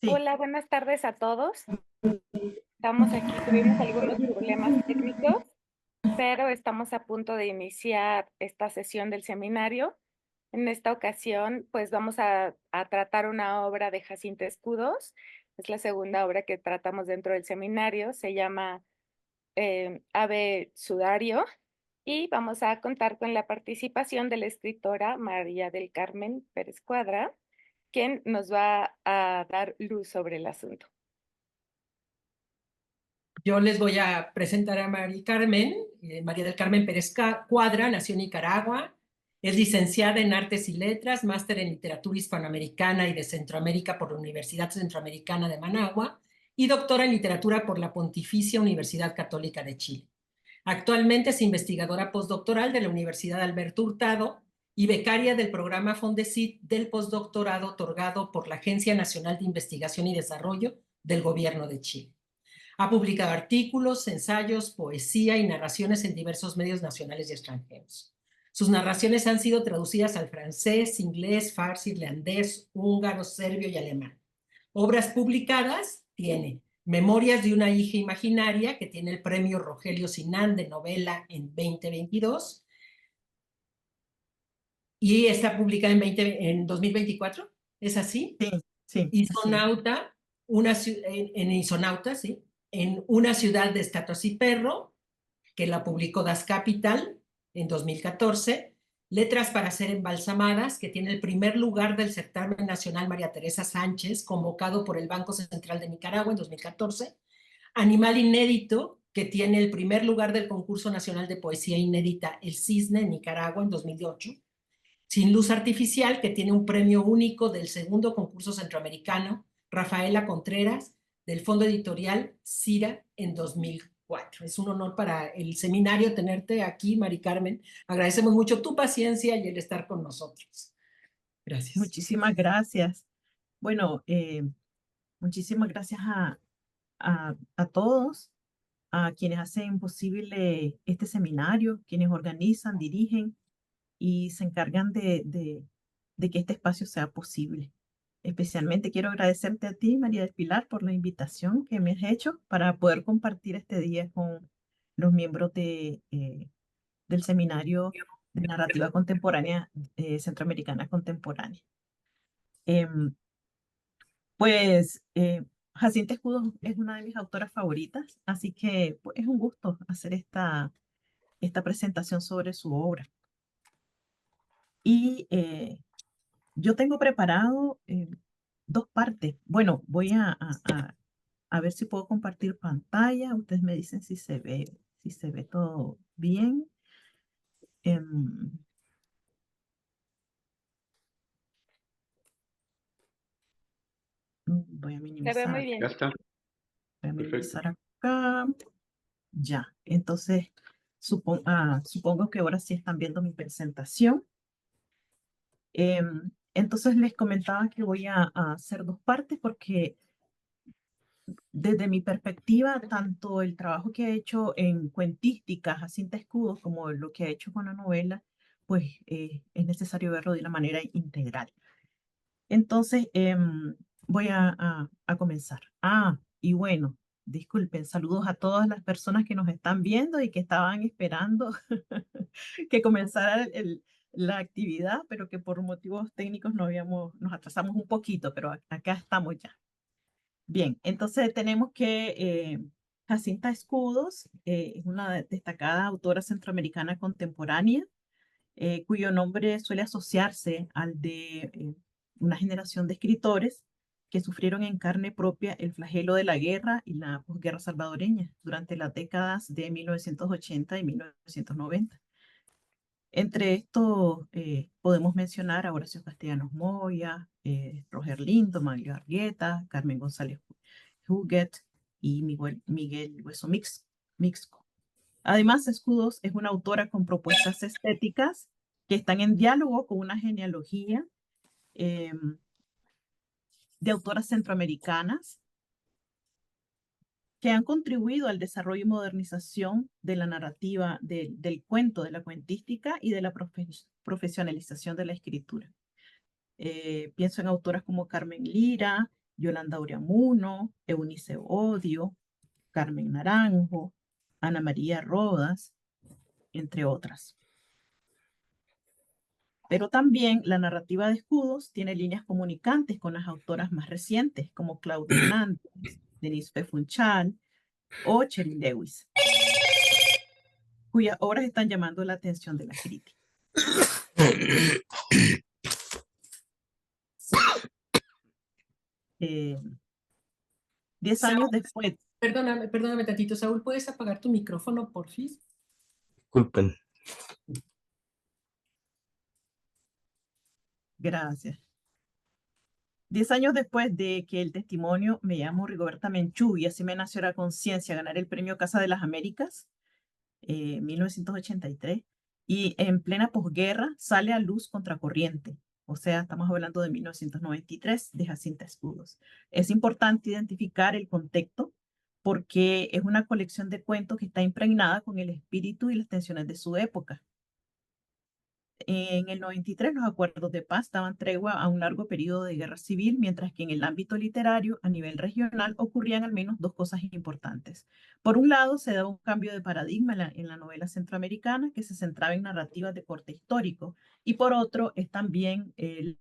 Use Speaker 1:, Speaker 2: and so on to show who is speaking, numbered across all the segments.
Speaker 1: Sí,
Speaker 2: Hola, buenas tardes a todos. Estamos aquí, tuvimos algunos problemas técnicos, pero estamos a punto de iniciar esta sesión del seminario. En esta ocasión, pues vamos a tratar una obra de Jacinta Escudos. Es la segunda obra que tratamos dentro del seminario. Se llama Ave Sudario y vamos a contar con la participación de la escritora María del Carmen Pérez Cuadra, quien nos va a dar luz sobre el asunto.
Speaker 1: yo les voy a presentar a María Carmen. María del Carmen Pérez Cuadra nació en Nicaragua, es licenciada en Artes y Letras, máster en Literatura Hispanoamericana y de Centroamérica por la Universidad Centroamericana de Managua y doctora en Literatura por la Pontificia Universidad Católica de Chile. Actualmente es investigadora postdoctoral de la Universidad Alberto Hurtado y becaria del programa Fondesit del postdoctorado otorgado por la Agencia Nacional de Investigación y Desarrollo del Gobierno de Chile. Ha publicado artículos, ensayos, poesía y narraciones en diversos medios nacionales y extranjeros. Sus narraciones han sido traducidas al francés, inglés, farsi, irlandés, húngaro, serbio y alemán. Obras publicadas tiene Memorias de una hija imaginaria, que tiene el premio Rogelio Sinan de novela en 2022 y está publicada en 2024. ¿Es así?
Speaker 2: Sí, sí, así es.
Speaker 1: Isonauta, en Isonauta, ¿sí? En una ciudad de Estatuas y Perro, que la publicó Das Capital en 2014. Letras para ser embalsamadas, que tiene el primer lugar del certamen nacional María Teresa Sánchez, convocado por el Banco Central de Nicaragua en 2014. Animal Inédito, que tiene el primer lugar del concurso nacional de poesía inédita El Cisne en Nicaragua en 2008. Sin Luz Artificial, que tiene un premio único del segundo concurso centroamericano, Rafaela Contreras, del Fondo Editorial Cira en 2004. Es un honor para el seminario tenerte aquí, Mari Carmen. Agradecemos mucho tu paciencia y el estar con nosotros. Gracias.
Speaker 2: Muchísimas gracias. Bueno, muchísimas gracias a todos, a quienes hacen posible este seminario, quienes organizan, dirigen y se encargan de que este espacio sea posible. Especialmente quiero agradecerte a ti, María del Pilar, por la invitación que me has hecho para poder compartir este día con los miembros del Seminario de Narrativa Contemporánea Centroamericana Contemporánea. Em, Jacinta Escudo es una de mis autoras favoritas, así que pues, es un gusto hacer esta presentación sobre su obra. Y yo tengo preparado dos partes. Bueno, voy a ver si puedo compartir pantalla. Ustedes me dicen si se ve todo bien. Em, Voy a
Speaker 3: Se ve
Speaker 2: minimizar,
Speaker 3: muy bien.
Speaker 4: Ya está,
Speaker 2: voy a
Speaker 4: perfecto.
Speaker 2: minimizar acá. Ya, entonces supongo que ahora sí están viendo mi presentación. Entonces les comentaba que voy a hacer dos partes porque desde mi perspectiva, tanto el trabajo que he hecho en cuentística, Jacinta Escudos, como lo que he hecho con la novela, pues es necesario verlo de una manera integral. Entonces, voy a comenzar. Y bueno, disculpen, saludos a todas las personas que nos están viendo y que estaban esperando que comenzara la actividad, pero que por motivos técnicos nos atrasamos un poquito, pero acá estamos ya. Bien, entonces tenemos que Jacinta Escudos es una destacada autora centroamericana contemporánea, cuyo nombre suele asociarse al de una generación de escritores que sufrieron en carne propia el flagelo de la guerra y la posguerra salvadoreña durante las décadas de 1980 y 1990. Entre estos podemos mencionar a Horacio Castellanos Moya, Roger Lindo, Mario Argueta, Carmen González Huguet y Miguel Hueso Mixco. Además, Escudos es una autora con propuestas estéticas que están en diálogo con una genealogía eh, de autoras centroamericanas que han contribuido al desarrollo y modernización de la narrativa del cuento, de la cuentística y de la profesionalización de la escritura. Pienso en autoras como Carmen Lira, Yolanda Uriamuno, Eunice Odio, Carmen Naranjo, Ana María Rodas, entre otras. Pero también la narrativa de escudos tiene líneas comunicantes con las autoras más recientes, como Claudia Hernández, Denise P. Funchal o Cheryl Lewis, cuyas obras están llamando la atención de la crítica. 10 años después.
Speaker 1: Perdóname tantito, Saúl, ¿puedes apagar tu micrófono, por fin?
Speaker 3: Disculpen.
Speaker 2: Gracias. 10 años después de que el testimonio Me llamo Rigoberta Menchú y así me nació la conciencia ganar el premio Casa de las Américas, 1983, y en plena posguerra sale a luz Contracorriente. O sea, estamos hablando de 1993, de Jacinta Escudos. Es importante identificar el contexto porque es una colección de cuentos que está impregnada con el espíritu y las tensiones de su época. En el 93 los acuerdos de paz daban tregua a un largo periodo de guerra civil, mientras que en el ámbito literario, a nivel regional, ocurrían al menos dos cosas importantes. Por un lado, se daba un cambio de paradigma en la novela centroamericana que se centraba en narrativas de corte histórico, y por otro, es también el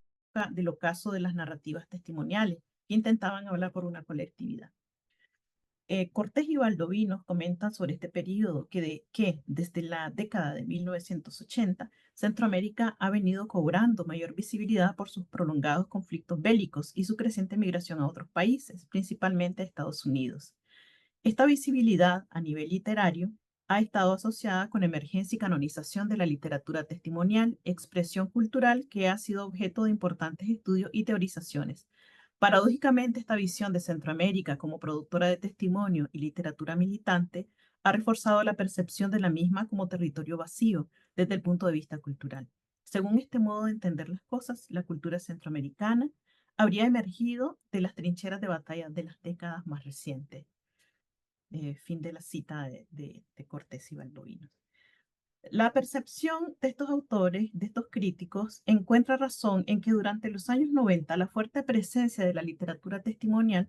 Speaker 2: del ocaso de las narrativas testimoniales, que intentaban hablar por una colectividad. Cortés y Valdovinos comentan sobre este periodo que desde la década de 1980, Centroamérica ha venido cobrando mayor visibilidad por sus prolongados conflictos bélicos y su creciente migración a otros países, principalmente a Estados Unidos. Esta visibilidad a nivel literario ha estado asociada con emergencia y canonización de la literatura testimonial, expresión cultural que ha sido objeto de importantes estudios y teorizaciones. Paradójicamente, esta visión de Centroamérica como productora de testimonio y literatura militante ha reforzado la percepción de la misma como territorio vacío desde el punto de vista cultural. Según este modo de entender las cosas, la cultura centroamericana habría emergido de las trincheras de batalla de las décadas más recientes. Fin de la cita de Cortés y Valdovinos. La percepción de estos autores, de estos críticos, encuentra razón en que durante los años 90 la fuerte presencia de la literatura testimonial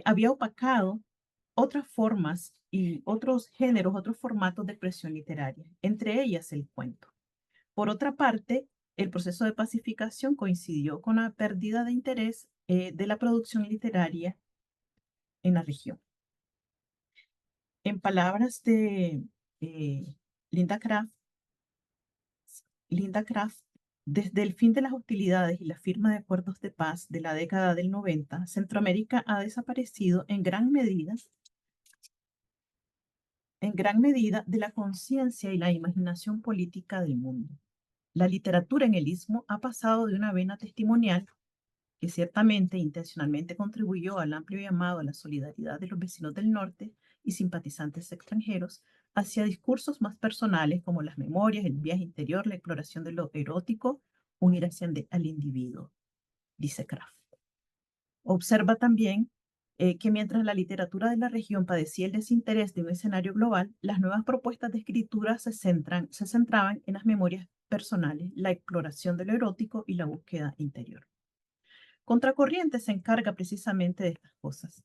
Speaker 2: había opacado otras formas y otros géneros, otros formatos de expresión literaria, entre ellas el cuento. Por otra parte, el proceso de pacificación coincidió con la pérdida de interés de la producción literaria en la región. En palabras de Linda Craft, desde el fin de las hostilidades y la firma de acuerdos de paz de la década del 90, Centroamérica ha desaparecido en gran medida de la conciencia y la imaginación política del mundo. La literatura en el Istmo ha pasado de una vena testimonial que ciertamente intencionalmente contribuyó al amplio llamado a la solidaridad de los vecinos del norte y simpatizantes extranjeros, hacia discursos más personales como las memorias, el viaje interior, la exploración de lo erótico, unir al individuo, dice Kraft. Observa también que mientras la literatura de la región padecía el desinterés de un escenario global, las nuevas propuestas de escritura se centraban en las memorias personales, la exploración de lo erótico y la búsqueda interior. Contracorriente se encarga precisamente de estas cosas.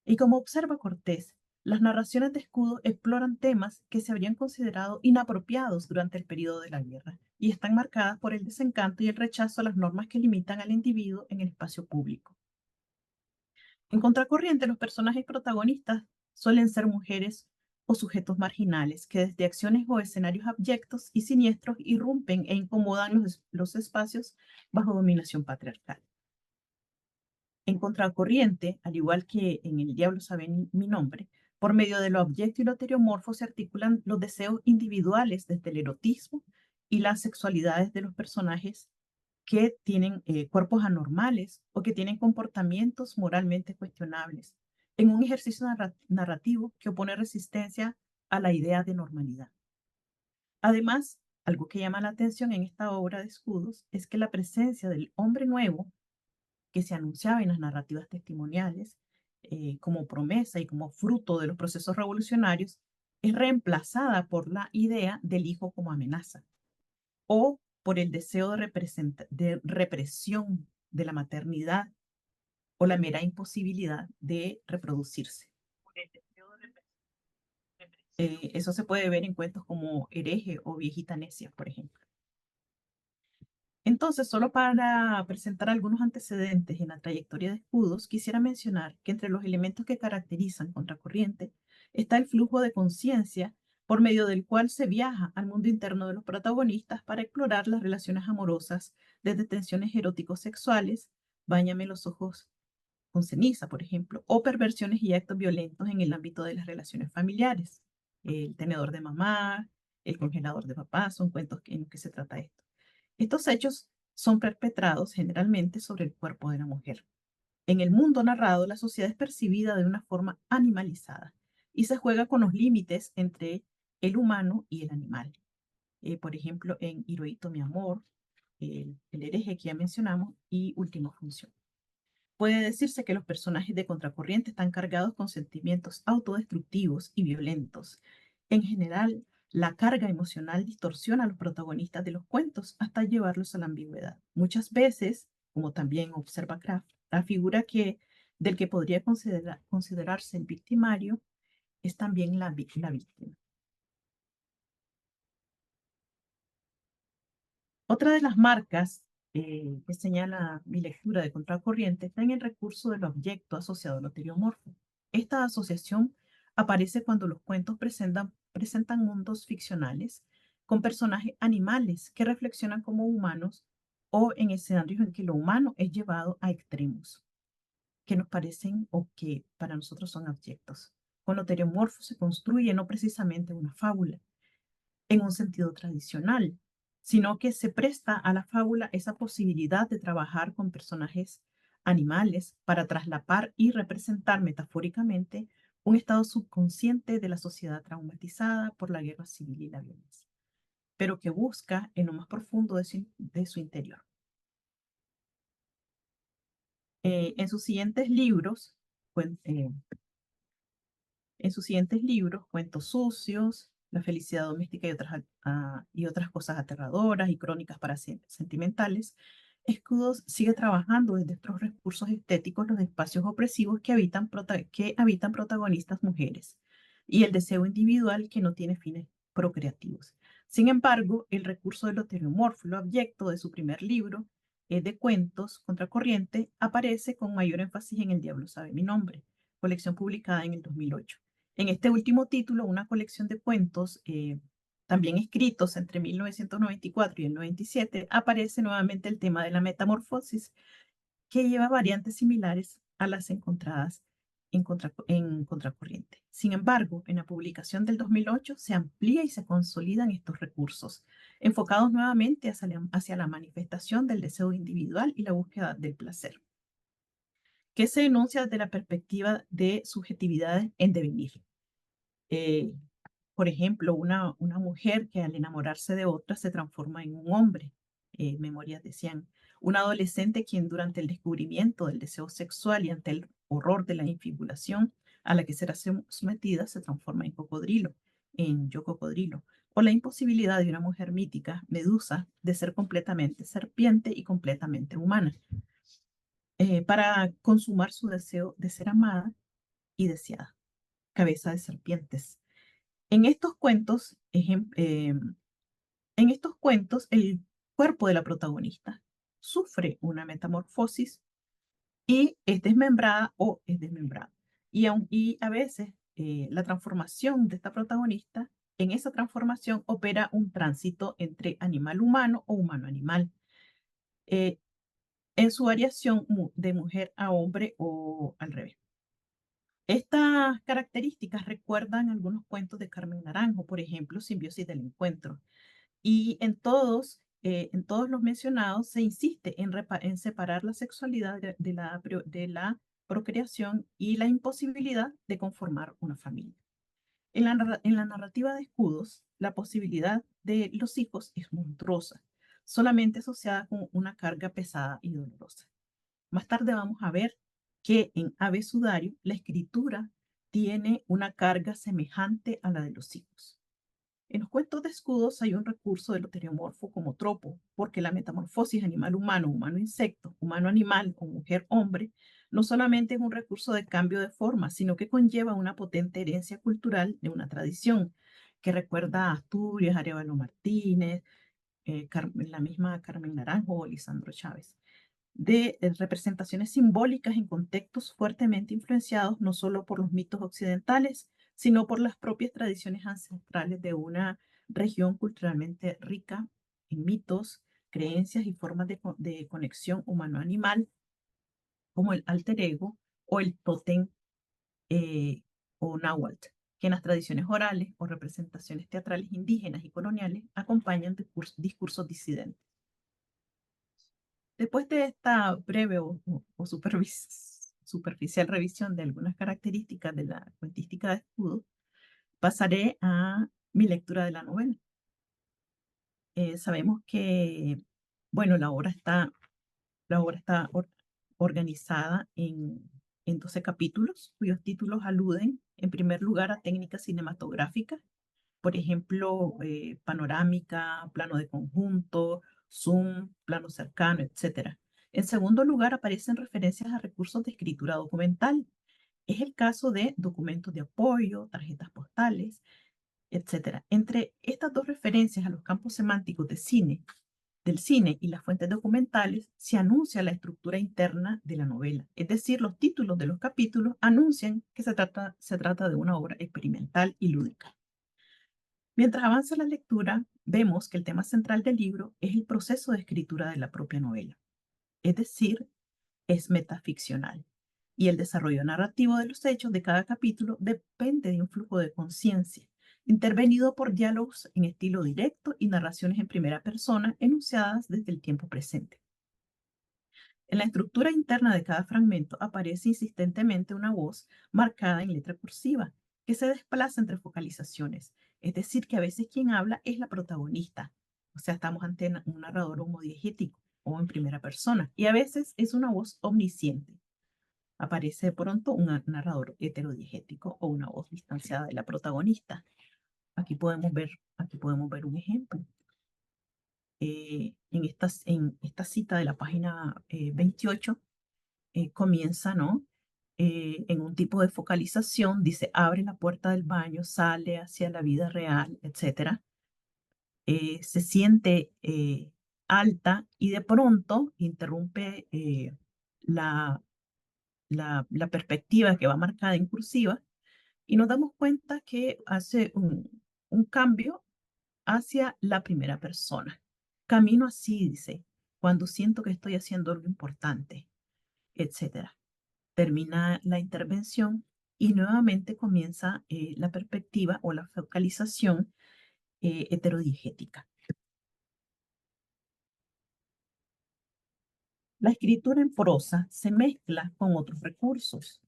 Speaker 2: Y como observa Cortés, las narraciones de Escudo exploran temas que se habrían considerado inapropiados durante el periodo de la guerra y están marcadas por el desencanto y el rechazo a las normas que limitan al individuo en el espacio público. En Contracorriente, los personajes protagonistas suelen ser mujeres o sujetos marginales que desde acciones o escenarios abyectos y siniestros irrumpen e incomodan los espacios bajo dominación patriarcal. En Contracorriente, al igual que en El diablo sabe mi nombre, por medio de lo abyecto y lo heteromorfo se articulan los deseos individuales desde el erotismo y las sexualidades de los personajes que tienen cuerpos anormales o que tienen comportamientos moralmente cuestionables, en un ejercicio narrativo que opone resistencia a la idea de normalidad. Además, algo que llama la atención en esta obra de Escudos es que la presencia del hombre nuevo que se anunciaba en las narrativas testimoniales como promesa y como fruto de los procesos revolucionarios, es reemplazada por la idea del hijo como amenaza o por el deseo de represión de la maternidad o la mera imposibilidad de reproducirse. Eso se puede ver en cuentos como Hereje o Viejita Necia, por ejemplo. Entonces, solo para presentar algunos antecedentes en la trayectoria de Escudos, quisiera mencionar que entre los elementos que caracterizan Contracorriente está el flujo de conciencia por medio del cual se viaja al mundo interno de los protagonistas para explorar las relaciones amorosas, desde tensiones eróticos sexuales, Báñame los ojos con ceniza, por ejemplo, o perversiones y actos violentos en el ámbito de las relaciones familiares. El tenedor de mamá, el congelador de papá, son cuentos en los que se trata esto. Estos hechos son perpetrados generalmente sobre el cuerpo de la mujer. En el mundo narrado, la sociedad es percibida de una forma animalizada y se juega con los límites entre el humano y el animal. Por ejemplo, en Hirohito, mi amor, el hereje que ya mencionamos, y Última Función. Puede decirse que los personajes de Contracorriente están cargados con sentimientos autodestructivos y violentos. En general, la carga emocional distorsiona a los protagonistas de los cuentos hasta llevarlos a la ambigüedad. Muchas veces, como también observa Kraft, la figura del que podría considerarse el victimario es también la víctima. Otra de las marcas que señala mi lectura de Contracorriente está en el recurso del objeto asociado al loteriomorfo. Esta asociación aparece cuando los cuentos presentan mundos ficcionales con personajes animales que reflexionan como humanos o en escenarios en que lo humano es llevado a extremos que nos parecen o que para nosotros son abyectos. Con loteriomorfo se construye no precisamente una fábula, en un sentido tradicional, sino que se presta a la fábula esa posibilidad de trabajar con personajes animales para traslapar y representar metafóricamente un estado subconsciente de la sociedad traumatizada por la guerra civil y la violencia, pero que busca en lo más profundo de su interior. En sus siguientes libros, Cuentos Sucios, La felicidad doméstica y otras cosas aterradoras y crónicas para sentimentales, Escudos sigue trabajando desde estos recursos estéticos los espacios opresivos que habitan protagonistas mujeres y el deseo individual que no tiene fines procreativos. Sin embargo, el recurso del loteriomorfo, lo abyecto de su primer libro de cuentos, Contracorriente, aparece con mayor énfasis en El diablo sabe mi nombre, colección publicada en el 2008. En este último título, una colección de cuentos también escritos entre 1994 y el 97, aparece nuevamente el tema de la metamorfosis, que lleva variantes similares a las encontradas en Contracorriente. Sin embargo, en la publicación del 2008 se amplía y se consolidan estos recursos, enfocados nuevamente hacia la manifestación del deseo individual y la búsqueda del placer, que se enuncia desde la perspectiva de subjetividades en devenir. Por ejemplo, una mujer que al enamorarse de otra se transforma en un hombre. Memorias decían, un adolescente quien durante el descubrimiento del deseo sexual y ante el horror de la infibulación a la que será sometida se transforma en cocodrilo, en Yo Cocodrilo, o la imposibilidad de una mujer mítica, Medusa, de ser completamente serpiente y completamente humana, para consumar su deseo de ser amada y deseada. Cabeza de serpientes. En estos cuentos, el cuerpo de la protagonista sufre una metamorfosis y es desmembrada o es desmembrado. Y a veces la transformación de esta protagonista, en esa transformación opera un tránsito entre animal-humano o humano-animal, en su variación de mujer a hombre o al revés. Estas características recuerdan algunos cuentos de Carmen Naranjo, por ejemplo, Simbiosis del Encuentro. Y en todos los mencionados se insiste en separar la sexualidad de la procreación y la imposibilidad de conformar una familia. En la narrativa de Escudos, la posibilidad de los hijos es monstruosa, solamente asociada con una carga pesada y dolorosa. Más tarde vamos a ver que en Ave Sudario la escritura tiene una carga semejante a la de los hijos. En los cuentos de Escudos hay un recurso del loteriomorfo como tropo, porque la metamorfosis animal-humano, humano-insecto, humano-animal o mujer-hombre no solamente es un recurso de cambio de forma, sino que conlleva una potente herencia cultural de una tradición que recuerda a Asturias, Arévalo Martínez, la misma Carmen Naranjo o Lisandro Chávez, de representaciones simbólicas en contextos fuertemente influenciados no solo por los mitos occidentales, sino por las propias tradiciones ancestrales de una región culturalmente rica en mitos, creencias y formas de conexión humano-animal, como el alter ego o el tótem eh, o náhuatl, que en las tradiciones orales o representaciones teatrales indígenas y coloniales acompañan discursos disidentes. Después de esta breve o superficial revisión de algunas características de la cuentística de escudo, pasaré a mi lectura de la novela. Sabemos que, bueno, la obra está organizada en 12 capítulos, cuyos títulos aluden, en primer lugar, a técnicas cinematográficas, por ejemplo, panorámica, plano de conjunto, zoom, plano cercano, etc. En segundo lugar, aparecen referencias a recursos de escritura documental. Es el caso de documentos de apoyo, tarjetas postales, etc. Entre estas dos referencias a los campos semánticos del cine y las fuentes documentales, se anuncia la estructura interna de la novela. Es decir, los títulos de los capítulos anuncian que se trata de una obra experimental y lúdica. Mientras avanza la lectura, vemos que el tema central del libro es el proceso de escritura de la propia novela, es decir, es metaficcional, y el desarrollo narrativo de los hechos de cada capítulo depende de un flujo de conciencia, intervenido por diálogos en estilo directo y narraciones en primera persona enunciadas desde el tiempo presente. En la estructura interna de cada fragmento aparece insistentemente una voz marcada en letra cursiva que se desplaza entre focalizaciones, es decir, que a veces quien habla es la protagonista, o sea, estamos ante un narrador homodiegético o en primera persona, y a veces es una voz omnisciente. Aparece de pronto un narrador heterodiegético o una voz distanciada de la protagonista. Aquí podemos ver un ejemplo. En esta cita de la página 28, comienza, ¿no? En un tipo de focalización, dice, abre la puerta del baño, sale hacia la vida real, etc. Se siente alta y de pronto interrumpe la perspectiva que va marcada en cursiva y nos damos cuenta que hace un cambio hacia la primera persona. Camino así, dice, cuando siento que estoy haciendo algo importante, etcétera. Termina la intervención y nuevamente comienza la perspectiva o la focalización heterodiegética. La escritura en prosa se mezcla con otros recursos.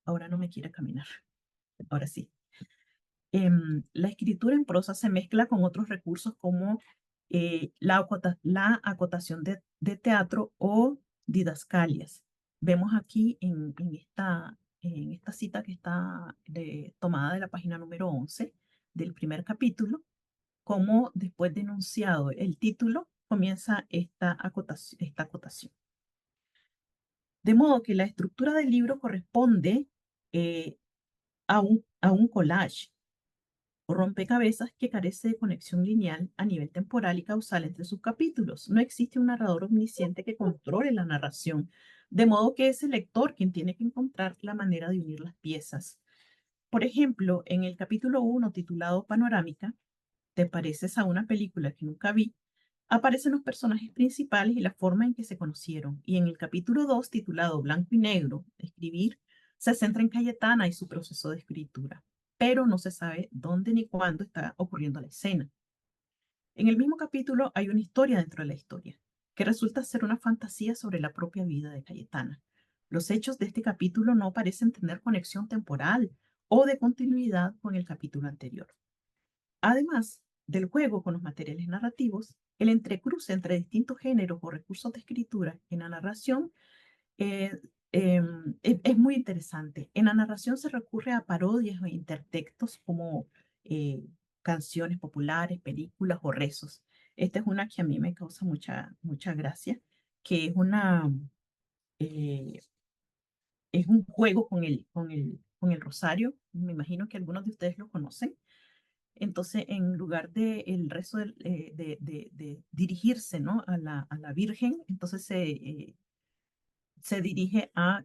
Speaker 2: Ahora no me quiere caminar. Ahora sí. La escritura en prosa se mezcla con otros recursos como la acotación de teatro o didascalias. Vemos aquí en esta cita que está tomada de la página número 11 del primer capítulo, cómo después de enunciado el título comienza esta acotación. De modo que la estructura del libro corresponde a un collage o rompecabezas que carece de conexión lineal a nivel temporal y causal entre sus capítulos. No existe un narrador omnisciente que controle la narración, de modo que es el lector quien tiene que encontrar la manera de unir las piezas. Por ejemplo, en el capítulo 1, titulado Panorámica, ¿te pareces a una película que nunca vi?, aparecen los personajes principales y la forma en que se conocieron. Y en el capítulo 2, titulado Blanco y Negro, Escribir, se centra en Cayetana y su proceso de escritura, pero no se sabe dónde ni cuándo está ocurriendo la escena. En el mismo capítulo hay una historia dentro de la historia, que resulta ser una fantasía sobre la propia vida de Cayetana. Los hechos de este capítulo no parecen tener conexión temporal o de continuidad con el capítulo anterior. Además del juego con los materiales narrativos, el entrecruce entre distintos géneros o recursos de escritura en la narración es muy interesante. En la narración se recurre a parodias o intertextos como canciones populares, películas o rezos. Esta es una que a mí me causa mucha gracia, que eh, es un juego con el rosario. Me imagino que algunos de ustedes lo conocen. Entonces, en lugar de el rezo de dirigirse, ¿no? a la Virgen, entonces se dirige a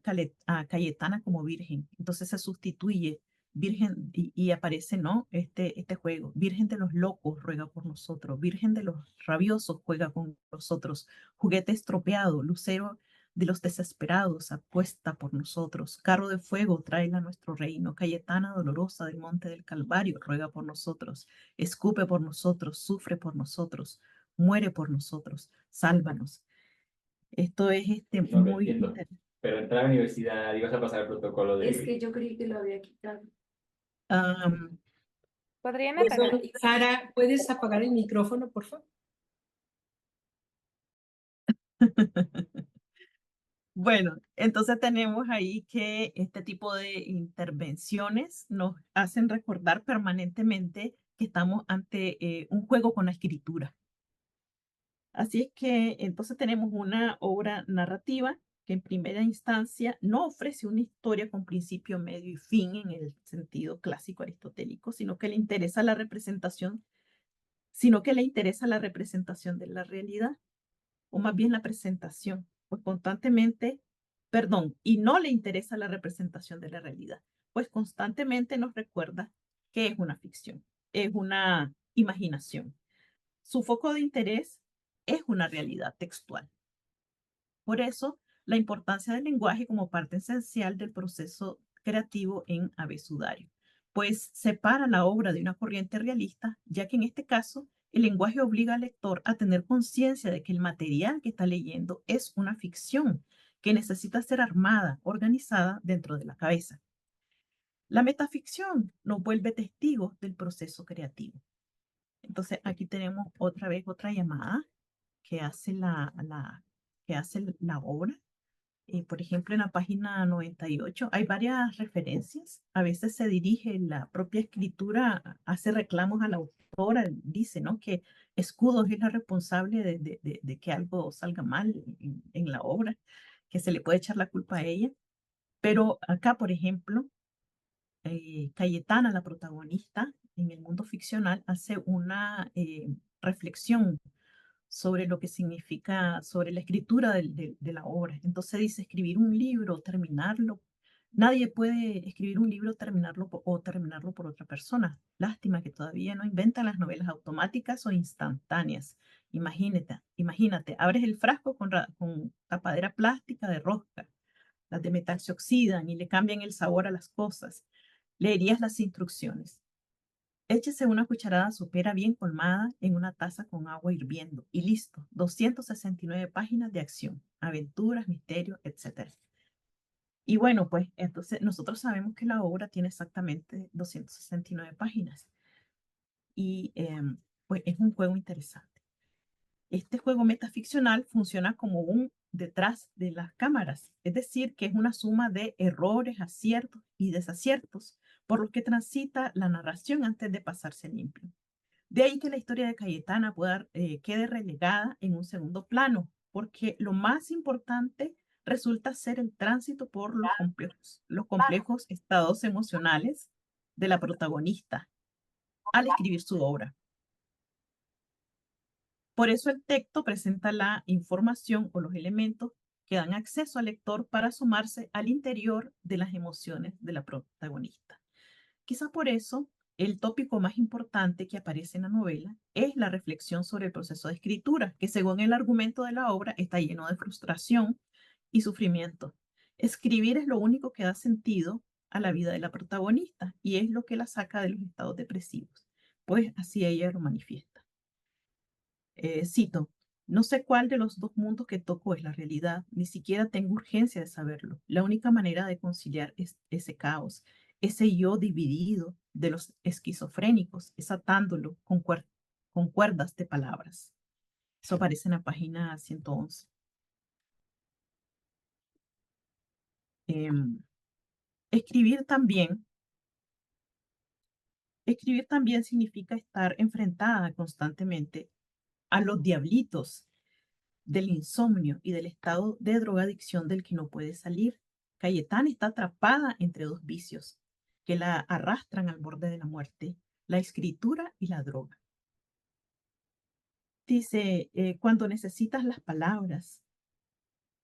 Speaker 2: Cayetana como Virgen. Entonces se sustituye Virgen y aparece, ¿no? Este juego. Virgen de los locos ruega por nosotros. Virgen de los rabiosos juega con nosotros. Juguete estropeado, lucero de los desesperados apuesta por nosotros. Carro de fuego tráela a nuestro reino. Cayetana dolorosa del monte del Calvario ruega por nosotros. Escupe por nosotros, sufre por nosotros, muere por nosotros. Sálvanos. Esto es
Speaker 4: No lo
Speaker 2: muy
Speaker 4: entiendo. Pero entrar a la universidad y vas a pasar el protocolo de...
Speaker 5: Es que yo creí que lo había quitado.
Speaker 6: ¿Podrían
Speaker 1: Perdón,
Speaker 6: apagar?
Speaker 1: Sara, ¿puedes apagar el micrófono, por favor?
Speaker 2: Bueno, entonces tenemos ahí que este tipo de intervenciones nos hacen recordar permanentemente que estamos ante un juego con la escritura. Así es que entonces tenemos una obra narrativa que en primera instancia no ofrece una historia con principio, medio y fin en el sentido clásico aristotélico, sino que le interesa la representación de la realidad, o más bien la presentación, pues constantemente, perdón, y no le interesa la representación de la realidad, pues constantemente nos recuerda que es una ficción, es una imaginación. Su foco de interés es una realidad textual. Por eso, la importancia del lenguaje como parte esencial del proceso creativo en Abecedario, pues separa la obra de una corriente realista, ya que en este caso el lenguaje obliga al lector a tener conciencia de que el material que está leyendo es una ficción que necesita ser armada, organizada dentro de la cabeza. La metaficción nos vuelve testigos del proceso creativo. Entonces, aquí tenemos otra vez otra llamada que hace la obra. Por ejemplo, en la página 98 hay varias referencias. A veces se dirige la propia escritura, hace reclamos a la autora, dice, ¿no? Que Escudos es la responsable de que algo salga mal en la obra, que se le puede echar la culpa a ella. Pero acá, por ejemplo, Cayetana, la protagonista en el mundo ficcional, hace una reflexión sobre lo que significa, sobre la escritura de la obra. Entonces dice, escribir un libro, terminarlo. Nadie puede escribir un libro, terminarlo o terminarlo por otra persona. Lástima que todavía no inventan las novelas automáticas o instantáneas. Imagínate, abres el frasco con tapadera plástica de rosca. Las de metal se oxidan y le cambian el sabor a las cosas. Leerías las instrucciones. Échese una cucharada sopera bien colmada en una taza con agua hirviendo y listo. 269 páginas de acción, aventuras, misterios, etc. Y bueno, pues entonces nosotros sabemos que la obra tiene exactamente 269 páginas y pues es un juego interesante. Este juego metaficcional funciona como un detrás de las cámaras, es decir, que es una suma de errores, aciertos y desaciertos por los que transita la narración antes de pasarse limpio. De ahí que la historia de Cayetana quede relegada en un segundo plano, porque lo más importante resulta ser el tránsito por los complejos estados emocionales de la protagonista al escribir su obra. Por eso el texto presenta la información o los elementos que dan acceso al lector para sumarse al interior de las emociones de la protagonista. Quizá por eso el tópico más importante que aparece en la novela es la reflexión sobre el proceso de escritura, que según el argumento de la obra está lleno de frustración y sufrimiento. Escribir es lo único que da sentido a la vida de la protagonista y es lo que la saca de los estados depresivos, pues así ella lo manifiesta. Cito, no sé cuál de los dos mundos que toco es la realidad, ni siquiera tengo urgencia de saberlo. La única manera de conciliar ese caos, ese yo dividido de los esquizofrénicos, es atándolo con cuerdas de palabras. Eso aparece en la página 111. Escribir también significa estar enfrentada constantemente a los diablitos del insomnio y del estado de drogadicción del que no puede salir. Cayetana está atrapada entre dos vicios que la arrastran al borde de la muerte, la escritura y la droga. Dice, cuando necesitas las palabras,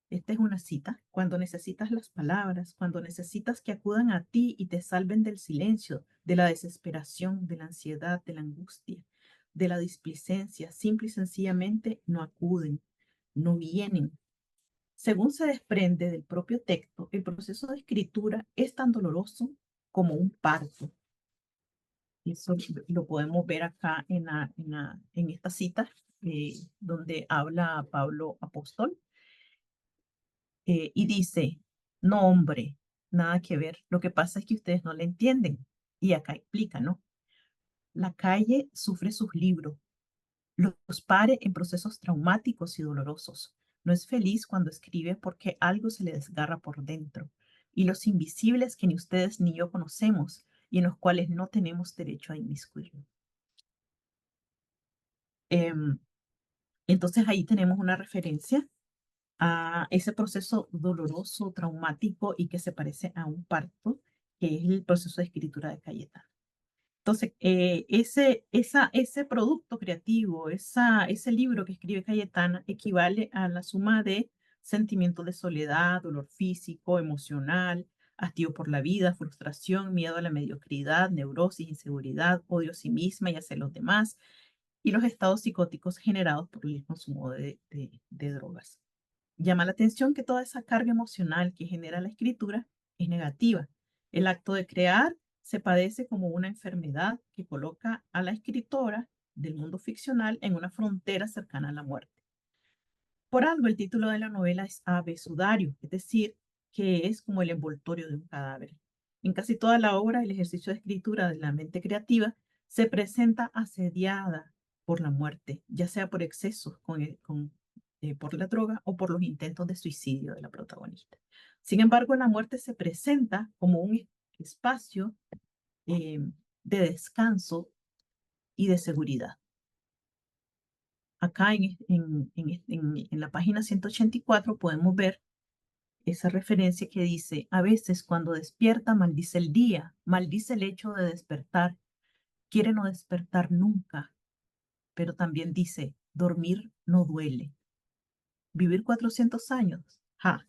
Speaker 2: esta es una cita, cuando necesitas las palabras, cuando necesitas que acudan a ti y te salven del silencio, de la desesperación, de la ansiedad, de la angustia, de la displicencia, simple y sencillamente no acuden, no vienen. Según se desprende del propio texto, el proceso de escritura es tan doloroso como un parto. Eso lo podemos ver acá en esta cita donde habla Pablo Apóstol y dice, no hombre, nada que ver. Lo que pasa es que ustedes no le entienden. Y acá explica, ¿no? La calle sufre sus libros, los pare en procesos traumáticos y dolorosos. No es feliz cuando escribe porque algo se le desgarra por dentro. Y los invisibles que ni ustedes ni yo conocemos y en los cuales no tenemos derecho a inmiscuirnos. Entonces ahí tenemos una referencia a ese proceso doloroso, traumático y que se parece a un parto, que es el proceso de escritura de Cayetana. Entonces, ese producto creativo, ese libro que escribe Cayetana equivale a la suma de sentimientos de soledad, dolor físico, emocional, hastío por la vida, frustración, miedo a la mediocridad, neurosis, inseguridad, odio a sí misma y hacia los demás, y los estados psicóticos generados por el consumo de drogas. Llama la atención que toda esa carga emocional que genera la escritura es negativa. El acto de crear se padece como una enfermedad que coloca a la escritora del mundo ficcional en una frontera cercana a la muerte. Por algo, el título de la novela es Ave Sudario, es decir, que es como el envoltorio de un cadáver. En casi toda la obra, el ejercicio de escritura de la mente creativa se presenta asediada por la muerte, ya sea por excesos por la droga o por los intentos de suicidio de la protagonista. Sin embargo, la muerte se presenta como un espacio de descanso y de seguridad. Acá en la página 184 podemos ver esa referencia que dice, a veces cuando despierta maldice el día, maldice el hecho de despertar, quiere no despertar nunca, pero también dice, dormir no duele. Vivir 400 años, ¡ja!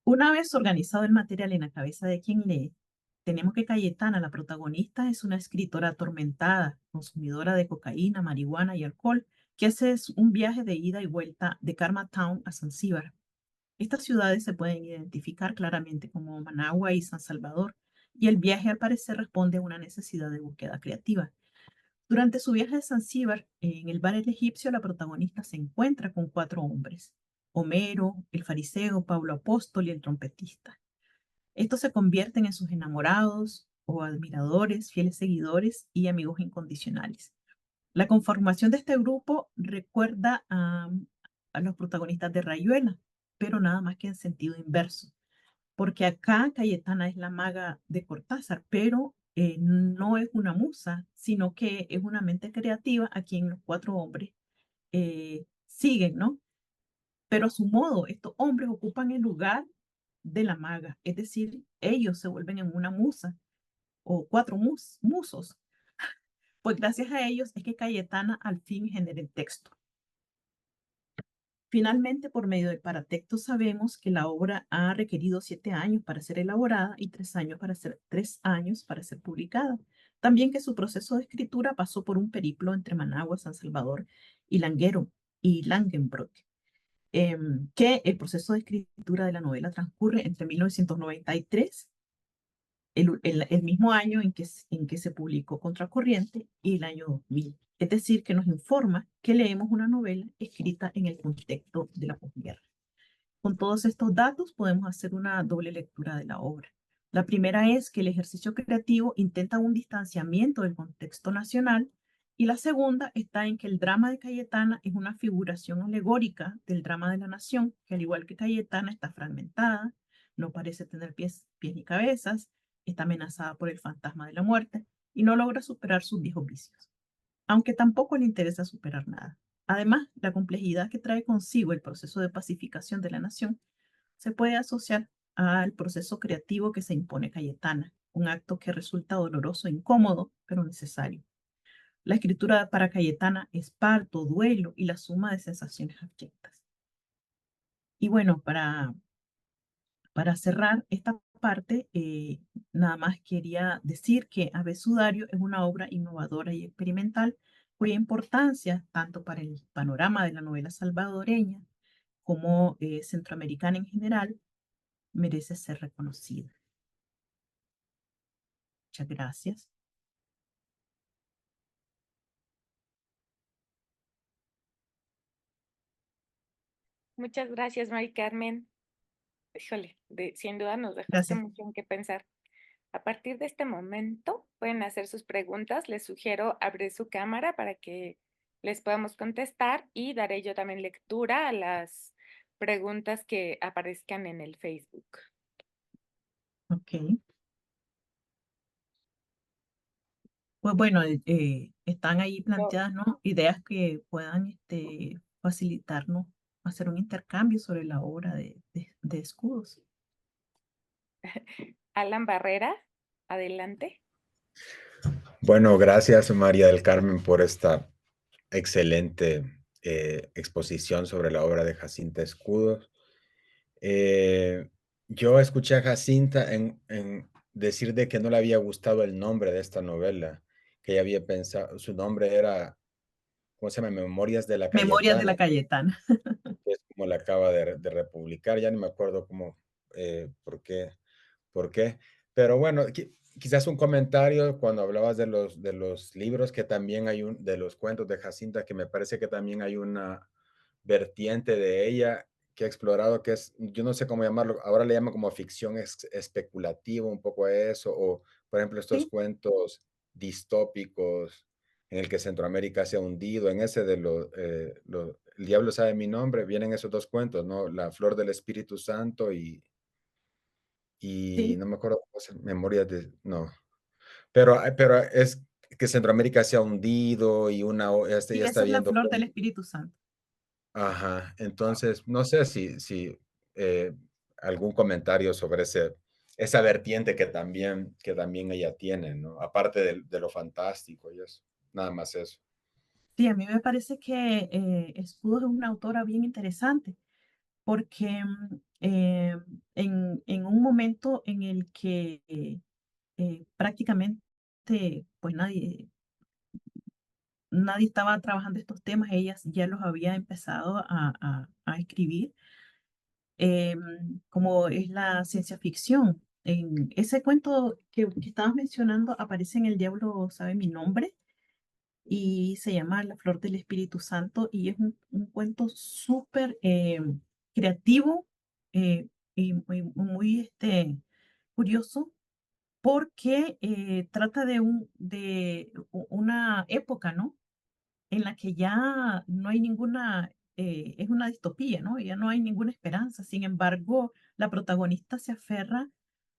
Speaker 2: Una vez organizado el material en la cabeza de quien lee, tenemos que Cayetana, la protagonista, es una escritora atormentada, consumidora de cocaína, marihuana y alcohol, que hace un viaje de ida y vuelta de Karma Town a Zanzíbar. Estas ciudades se pueden identificar claramente como Managua y San Salvador, y el viaje al parecer responde a una necesidad de búsqueda creativa. Durante su viaje a Zanzíbar, en el bar El Egipcio, la protagonista se encuentra con 4 hombres: Homero, el fariseo, Pablo Apóstol y el trompetista. Estos se convierten en sus enamorados o admiradores, fieles seguidores y amigos incondicionales. La conformación de este grupo recuerda a los protagonistas de Rayuela, pero nada más que en sentido inverso, porque acá Cayetana es la maga de Cortázar, pero no es una musa, sino que es una mente creativa a quien los 4 hombres siguen, ¿no? Pero a su modo, estos hombres ocupan el lugar de la maga, es decir, ellos se vuelven en una musa o 4 musos. Pues gracias a ellos es que Cayetana al fin genera el texto. Finalmente, por medio del paratexto sabemos que la obra ha requerido 7 años para ser elaborada y 3 años para ser publicada. También que su proceso de escritura pasó por un periplo entre Managua, San Salvador y Langenbroek. Que el proceso de escritura de la novela transcurre entre 1993, el mismo año en que se publicó Contracorriente, y el año 2000. Es decir, que nos informa que leemos una novela escrita en el contexto de la posguerra. Con todos estos datos podemos hacer una doble lectura de la obra. La primera es que el ejercicio creativo intenta un distanciamiento del contexto nacional, y la segunda está en que el drama de Cayetana es una figuración alegórica del drama de la nación, que al igual que Cayetana está fragmentada, no parece tener pies ni cabezas, está amenazada por el fantasma de la muerte y no logra superar sus viejos vicios. aunque tampoco le interesa superar nada. Además, la complejidad que trae consigo el proceso de pacificación de la nación se puede asociar al proceso creativo que se impone Cayetana, un acto que resulta doloroso e incómodo, pero necesario. La escritura para Cayetana es parto, duelo y la suma de sensaciones abyectas. Y bueno, para cerrar esta parte, nada más quería decir que Ave Sudario es una obra innovadora y experimental cuya importancia, tanto para el panorama de la novela salvadoreña como centroamericana en general, merece ser reconocida. Muchas gracias.
Speaker 6: Muchas gracias, Mari Carmen. Híjole, sin duda nos dejaste
Speaker 2: Gracias.
Speaker 6: mucho en qué pensar. A partir de este momento pueden hacer sus preguntas. Les sugiero abrir su cámara para que les podamos contestar y daré yo también lectura a las preguntas que aparezcan en el Facebook.
Speaker 2: Ok. Pues bueno, están ahí planteadas, ¿no? Ideas que puedan facilitarnos hacer un intercambio sobre la obra de escudos.
Speaker 6: Alan Barrera, adelante.
Speaker 3: Bueno, gracias María del Carmen por esta excelente exposición sobre la obra de Jacinta Escudos. Yo escuché a Jacinta en decir de que no le había gustado el nombre de esta novela, que ella había pensado, su nombre era, ¿cómo se llama? Memorias de la
Speaker 2: Memorias de
Speaker 3: Cayetana,
Speaker 2: la Cayetana.
Speaker 3: que es como la acaba de republicar, ya no me acuerdo cómo, por qué, pero bueno, quizás un comentario cuando hablabas de los libros, que también hay de los cuentos de Jacinta, que me parece que también hay una vertiente de ella que ha explorado, que es, yo no sé cómo llamarlo, ahora le llaman como ficción especulativa, un poco a eso, o por ejemplo estos
Speaker 2: Sí,
Speaker 3: cuentos distópicos en el que Centroamérica se ha hundido, en ese de El diablo sabe mi nombre, vienen esos dos cuentos, ¿no? La flor del Espíritu Santo y
Speaker 2: sí.
Speaker 3: no me acuerdo cómo se Memorias de, no, pero es que Centroamérica se ha hundido y
Speaker 2: Sí,
Speaker 3: ya está
Speaker 2: esa es la
Speaker 3: viendo
Speaker 2: flor
Speaker 3: cómo,
Speaker 2: del Espíritu Santo.
Speaker 3: ajá, entonces no sé si algún comentario sobre esa vertiente que también ella tiene, ¿no? Aparte de lo fantástico y eso, nada más eso.
Speaker 2: Sí, a mí me parece que Escudos es una autora bien interesante porque en un momento en el que prácticamente pues nadie estaba trabajando estos temas, ella ya los había empezado a escribir, como es la ciencia ficción. En ese cuento que estabas mencionando aparece en El Diablo sabe mi nombre y se llama La Flor del Espíritu Santo y es un cuento súper creativo y muy curioso porque trata de una época, ¿no? En la que ya no hay ninguna, es una distopía, ¿no? Ya no hay ninguna esperanza. Sin embargo, la protagonista se aferra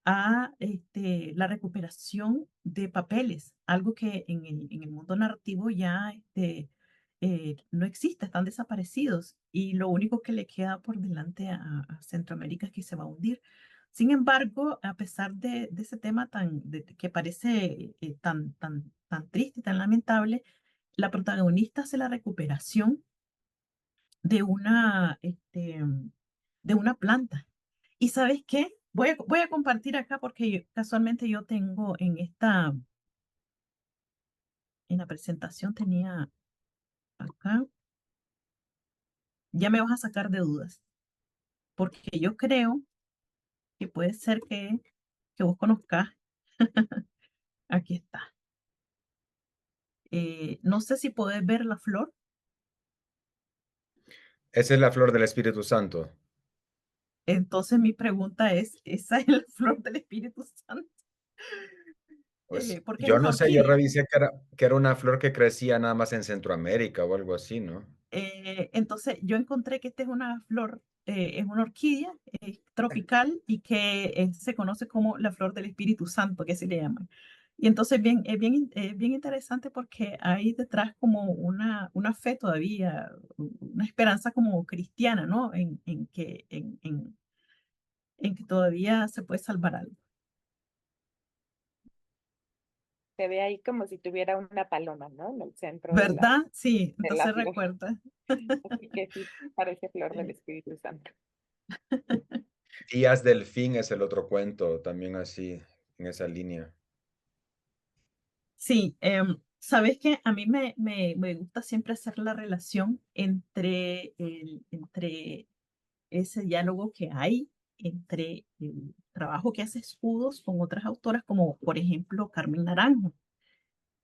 Speaker 2: a la recuperación de papeles, algo que en el mundo narrativo ya no existe, están desaparecidos y lo único que le queda por delante a Centroamérica es que se va a hundir. Sin embargo, a pesar de ese tema que parece tan triste y tan lamentable, la protagonista hace la recuperación de de una planta. ¿Y sabes qué? Voy a compartir acá porque casualmente yo tengo en la presentación tenía acá, ya me vas a sacar de dudas, porque yo creo que puede ser que vos conozcas, aquí está. No sé si podés ver la flor.
Speaker 3: Esa es la flor del Espíritu Santo.
Speaker 2: Entonces mi pregunta es, ¿esa es la flor del Espíritu Santo?
Speaker 3: Pues
Speaker 2: Porque es
Speaker 3: yo
Speaker 2: una
Speaker 3: no sé, yo
Speaker 2: orquídea.
Speaker 3: revisé que era una flor que crecía nada más en Centroamérica o algo así, ¿no?
Speaker 2: Entonces, yo encontré que esta es una flor, es una orquídea tropical y que se conoce como la flor del Espíritu Santo, que se le llama. Y entonces bien interesante porque hay detrás como una fe todavía, una esperanza como cristiana, ¿no? En que todavía se puede salvar algo.
Speaker 6: Se ve ahí como si tuviera una paloma, ¿no? En el centro
Speaker 2: ¿Verdad? Sí,
Speaker 6: de la
Speaker 2: entonces
Speaker 6: flor.
Speaker 2: recuerda.
Speaker 6: Así que sí, parece flor del
Speaker 2: Sí.
Speaker 6: Espíritu Santo.
Speaker 3: Días del Fin es el otro cuento, también así, en esa línea.
Speaker 2: Sí, sabes que a mí me gusta siempre hacer la relación entre ese diálogo que hay entre el trabajo que hace Escudos con otras autoras, como por ejemplo Carmen Naranjo,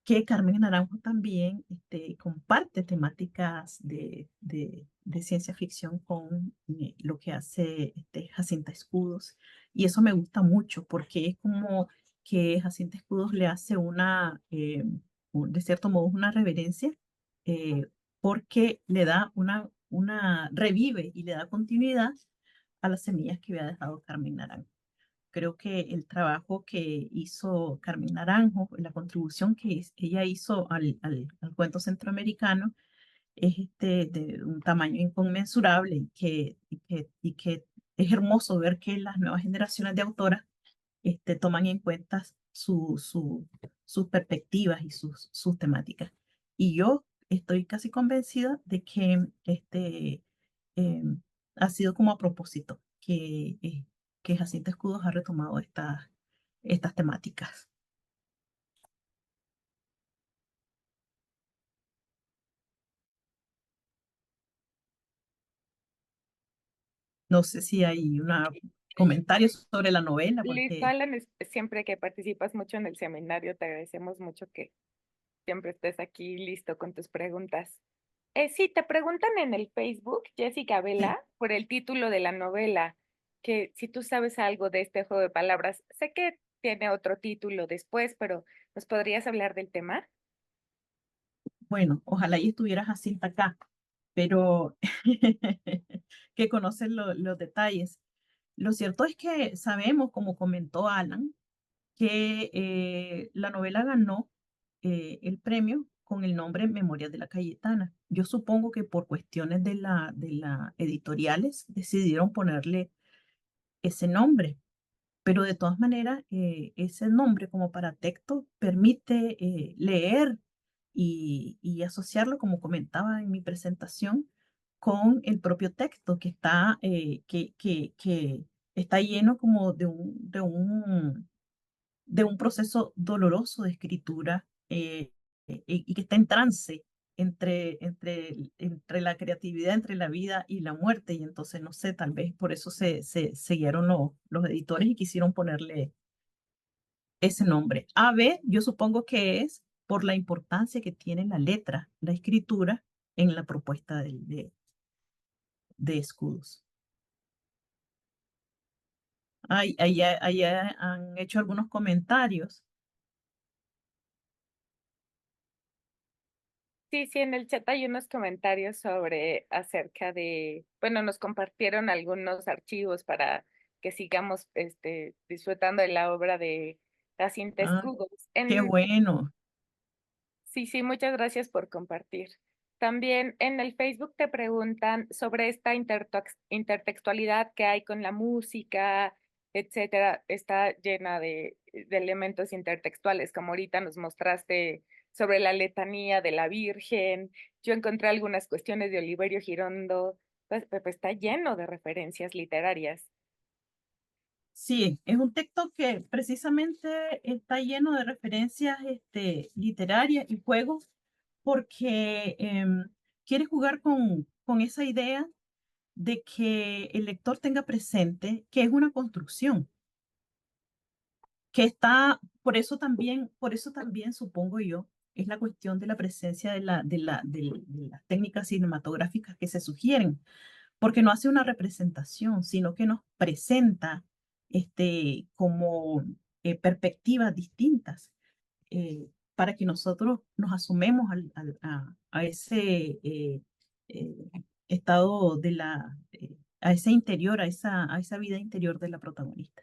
Speaker 2: que Carmen Naranjo también comparte temáticas de ciencia ficción con lo que hace Jacinta Escudos. Y eso me gusta mucho porque es como que Jacinta Escudos le hace de cierto modo, una reverencia, eh, porque le da revive y le da continuidad a las semillas que había dejado Carmen Naranjo. Creo que el trabajo que hizo Carmen Naranjo, la contribución que ella hizo al cuento centroamericano, es de un tamaño inconmensurable y que es hermoso ver que las nuevas generaciones de autoras toman en cuenta sus perspectivas y sus temáticas. Y yo estoy casi convencida de que em, ha sido como a propósito que Jacinta Escudos ha retomado estas temáticas. No sé si hay un comentario sobre la novela,
Speaker 6: Listo,
Speaker 2: porque
Speaker 6: Alan, siempre que participas mucho en el seminario, te agradecemos mucho que siempre estés aquí listo con tus preguntas. Sí, te preguntan en el Facebook, Jessica
Speaker 2: sí,
Speaker 6: Vela, por el título de la novela, que si tú sabes algo de este juego de palabras, sé que tiene otro título después, pero ¿nos podrías hablar del tema?
Speaker 2: bueno, ojalá y estuviera Jacinta acá, pero que conocen los detalles. Lo cierto es que sabemos, como comentó Alan, que la novela ganó el premio con el nombre Memorias de la Cayetana. Yo supongo que por cuestiones de la editoriales decidieron ponerle ese nombre, pero de todas maneras ese nombre como para texto permite leer y asociarlo, como comentaba en mi presentación, con el propio texto que está lleno como de un proceso doloroso de escritura, y que está en trance entre la creatividad, entre la vida y la muerte. Y entonces, no sé, tal vez por eso se guiaron los editores y quisieron ponerle ese nombre. AB, yo supongo que es por la importancia que tiene la letra, la escritura en la propuesta de Escudos. Ahí han hecho algunos comentarios.
Speaker 6: Sí, sí, en el chat hay unos comentarios sobre acerca de, bueno, nos compartieron algunos archivos para que sigamos disfrutando de la obra de Jacinta
Speaker 2: Ah,
Speaker 6: Escudos.
Speaker 2: qué bueno.
Speaker 6: Sí, sí, muchas gracias por compartir. También en el Facebook te preguntan sobre esta intertextualidad que hay con la música, etcétera. Está llena de elementos intertextuales, como ahorita nos mostraste sobre la letanía de la Virgen. Yo encontré algunas cuestiones de Oliverio Girondo. Pues está lleno de referencias literarias.
Speaker 2: Sí, es un texto que precisamente está lleno de referencias literarias y juegos porque quiere jugar con esa idea de que el lector tenga presente que es una construcción, que está, por eso también supongo yo, es la cuestión de la presencia de las técnicas cinematográficas que se sugieren, porque no hace una representación, sino que nos presenta como perspectivas distintas, para que nosotros nos asumemos a ese eh, estado a ese interior, a esa vida interior de la protagonista.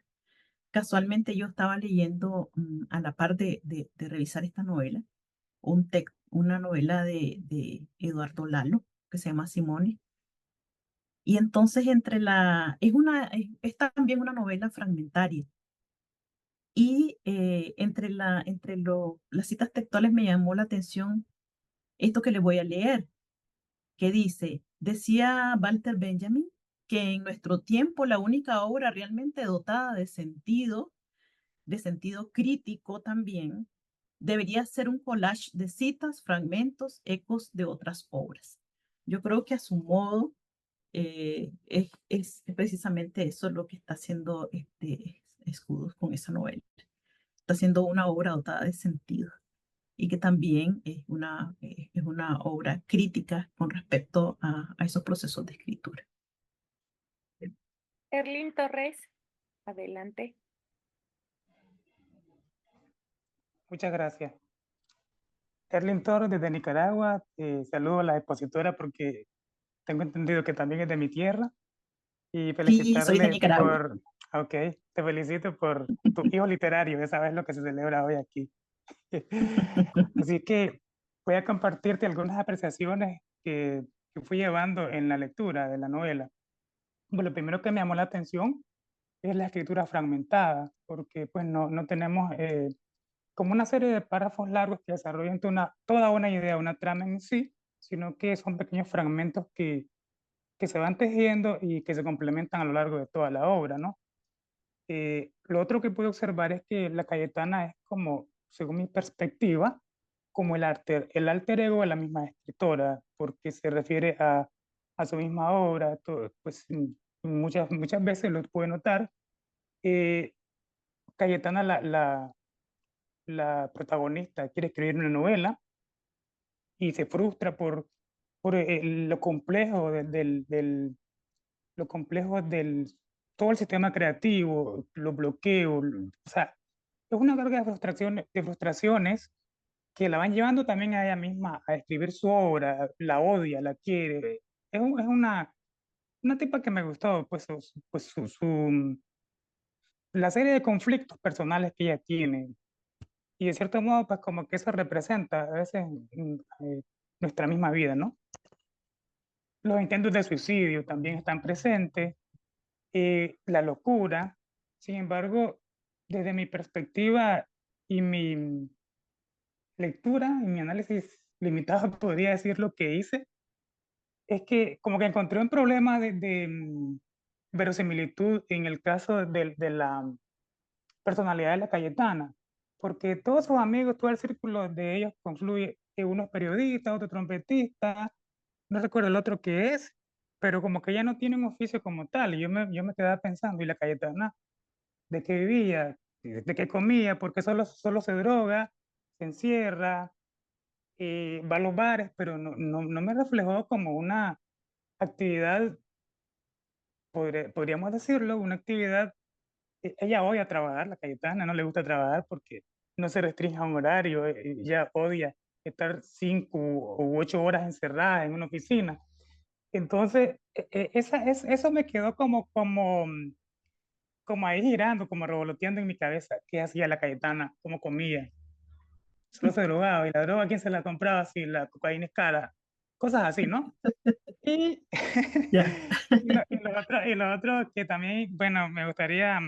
Speaker 2: casualmente yo estaba leyendo a la par de revisar esta novela, una novela de Eduardo Lalo que se llama Simone. Y entonces es también una novela fragmentaria. Y las citas textuales me llamó la atención esto que le voy a leer, que decía Walter Benjamin, que en nuestro tiempo la única obra realmente dotada de sentido crítico también, debería ser un collage de citas, fragmentos, ecos de otras obras. Yo creo que a su modo es precisamente eso lo que está haciendo Escudos con esa novela. Está haciendo una obra dotada de sentido y que también es una obra crítica con respecto a esos procesos de escritura.
Speaker 6: Erlín Torres, adelante.
Speaker 7: Muchas gracias. Erlín Torres desde Nicaragua. Saludo a la expositora porque tengo entendido que también es de mi tierra. Y
Speaker 2: Sí, soy de
Speaker 7: felicitarle
Speaker 2: Nicaragua.
Speaker 7: Ok, te felicito por tu hijo literario. Esa es lo que se celebra hoy aquí. Así que voy a compartirte algunas apreciaciones que fui llevando en la lectura de la novela. Bueno, lo primero que me llamó la atención es la escritura fragmentada, porque pues no tenemos como una serie de párrafos largos que desarrollan toda una idea, una trama en sí, sino que son pequeños fragmentos que se van tejiendo y que se complementan a lo largo de toda la obra, ¿no? Lo otro que pude observar es que la Cayetana es como, según mi perspectiva, como el alter ego de la misma escritora, porque se refiere a su misma obra, pues muchas veces lo puede notar. Cayetana, la protagonista, quiere escribir una novela y se frustra por lo complejo lo complejo del todo el sistema creativo, los bloqueos, o sea, es una carga de frustraciones que la van llevando también a ella misma a escribir su obra, la odia, la quiere. Es una tipa que me gustó, pues, la serie de conflictos personales que ella tiene. Y de cierto modo, pues como que eso representa a veces nuestra misma vida, ¿no? Los intentos de suicidio también están presentes, la locura. Sin embargo, desde mi perspectiva y mi lectura y mi análisis limitado, podría decir lo que hice, es que como que encontré un problema de verosimilitud en el caso de la personalidad de la Cayetana, porque todos sus amigos, todo el círculo de ellos confluye en unos periodistas, otro trompetista, no recuerdo el otro que es, pero como que ella no tiene un oficio como tal, y yo me quedaba pensando, ¿y la Cayetana de qué vivía? ¿De qué comía? Porque solo se droga, se encierra, va a los bares, pero no me reflejó como una actividad, podríamos decirlo, una actividad. Ella odia trabajar, la Cayetana, no le gusta trabajar porque no se restringe a un horario, ella odia estar 5 u 8 horas encerrada en una oficina. Entonces, eso me quedó como ahí girando, como revoloteando en mi cabeza. ¿Qué hacía la Cayetana? ¿Cómo comía? Solo se drogaba. ¿Y la droga quién se la compraba si la cocaína es cara? Cosas así, ¿no? Y,
Speaker 2: Ya.
Speaker 7: y lo otro que también, bueno, me gustaría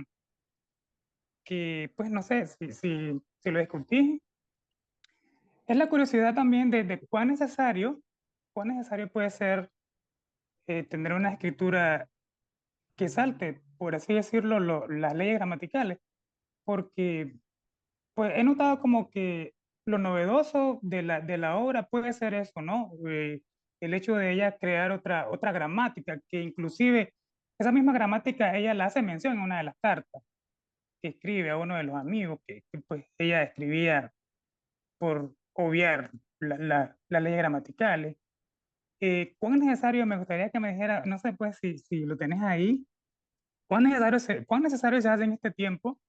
Speaker 7: que, pues no sé si lo discutí, es la curiosidad también de cuán necesario puede ser tener una escritura que salte, por así decirlo, las leyes gramaticales, porque pues he notado como que lo novedoso de la obra puede ser eso, ¿no? El hecho de ella crear otra gramática, que inclusive esa misma gramática ella la hace mención en una de las cartas que escribe a uno de los amigos, que, pues ella escribía por obviar las leyes gramaticales. ¿Cuán necesario me gustaría que me dijera, no sé pues si lo tenés ahí, cuán necesario se hace en este tiempo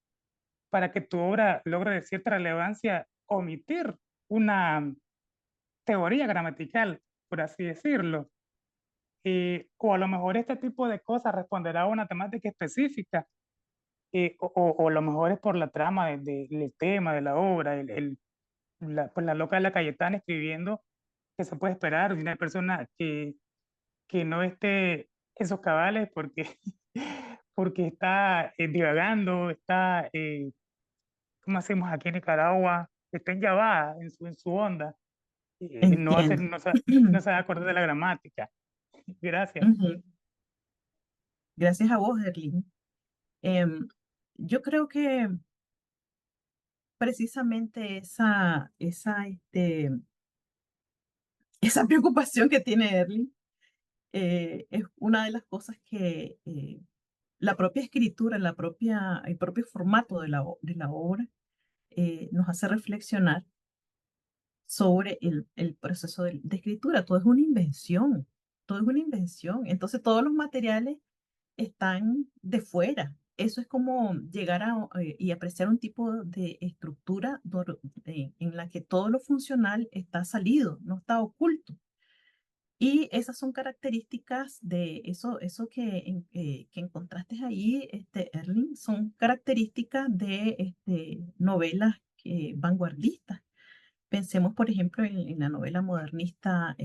Speaker 7: para que tu obra logre de cierta relevancia omitir una teoría gramatical, por así decirlo? O a lo mejor este tipo de cosas responderá a una temática específica o a lo mejor es por la trama del tema, de la obra, pues la loca de la Cayetana escribiendo, que se puede esperar de una persona que no esté en sus cabales porque, porque está divagando, está, ¿cómo hacemos aquí en Nicaragua? Está enllavada en su onda,
Speaker 2: Entiendo.
Speaker 7: no se va a acordar de la gramática. Gracias.
Speaker 2: Ujú. Gracias a vos, Erlín. Yo creo que precisamente esa preocupación que tiene Erlín es una de las cosas que la propia escritura, el propio formato de la obra nos hace reflexionar sobre el proceso de escritura. Todo es una invención, todo es una invención. Entonces todos los materiales están de fuera. Eso es como llegar y apreciar un tipo de estructura en la que todo lo funcional está salido, no está oculto. Y esas son características de eso que encontraste ahí, Erling, son características de novelas vanguardistas. Pensemos, por ejemplo, en la novela modernista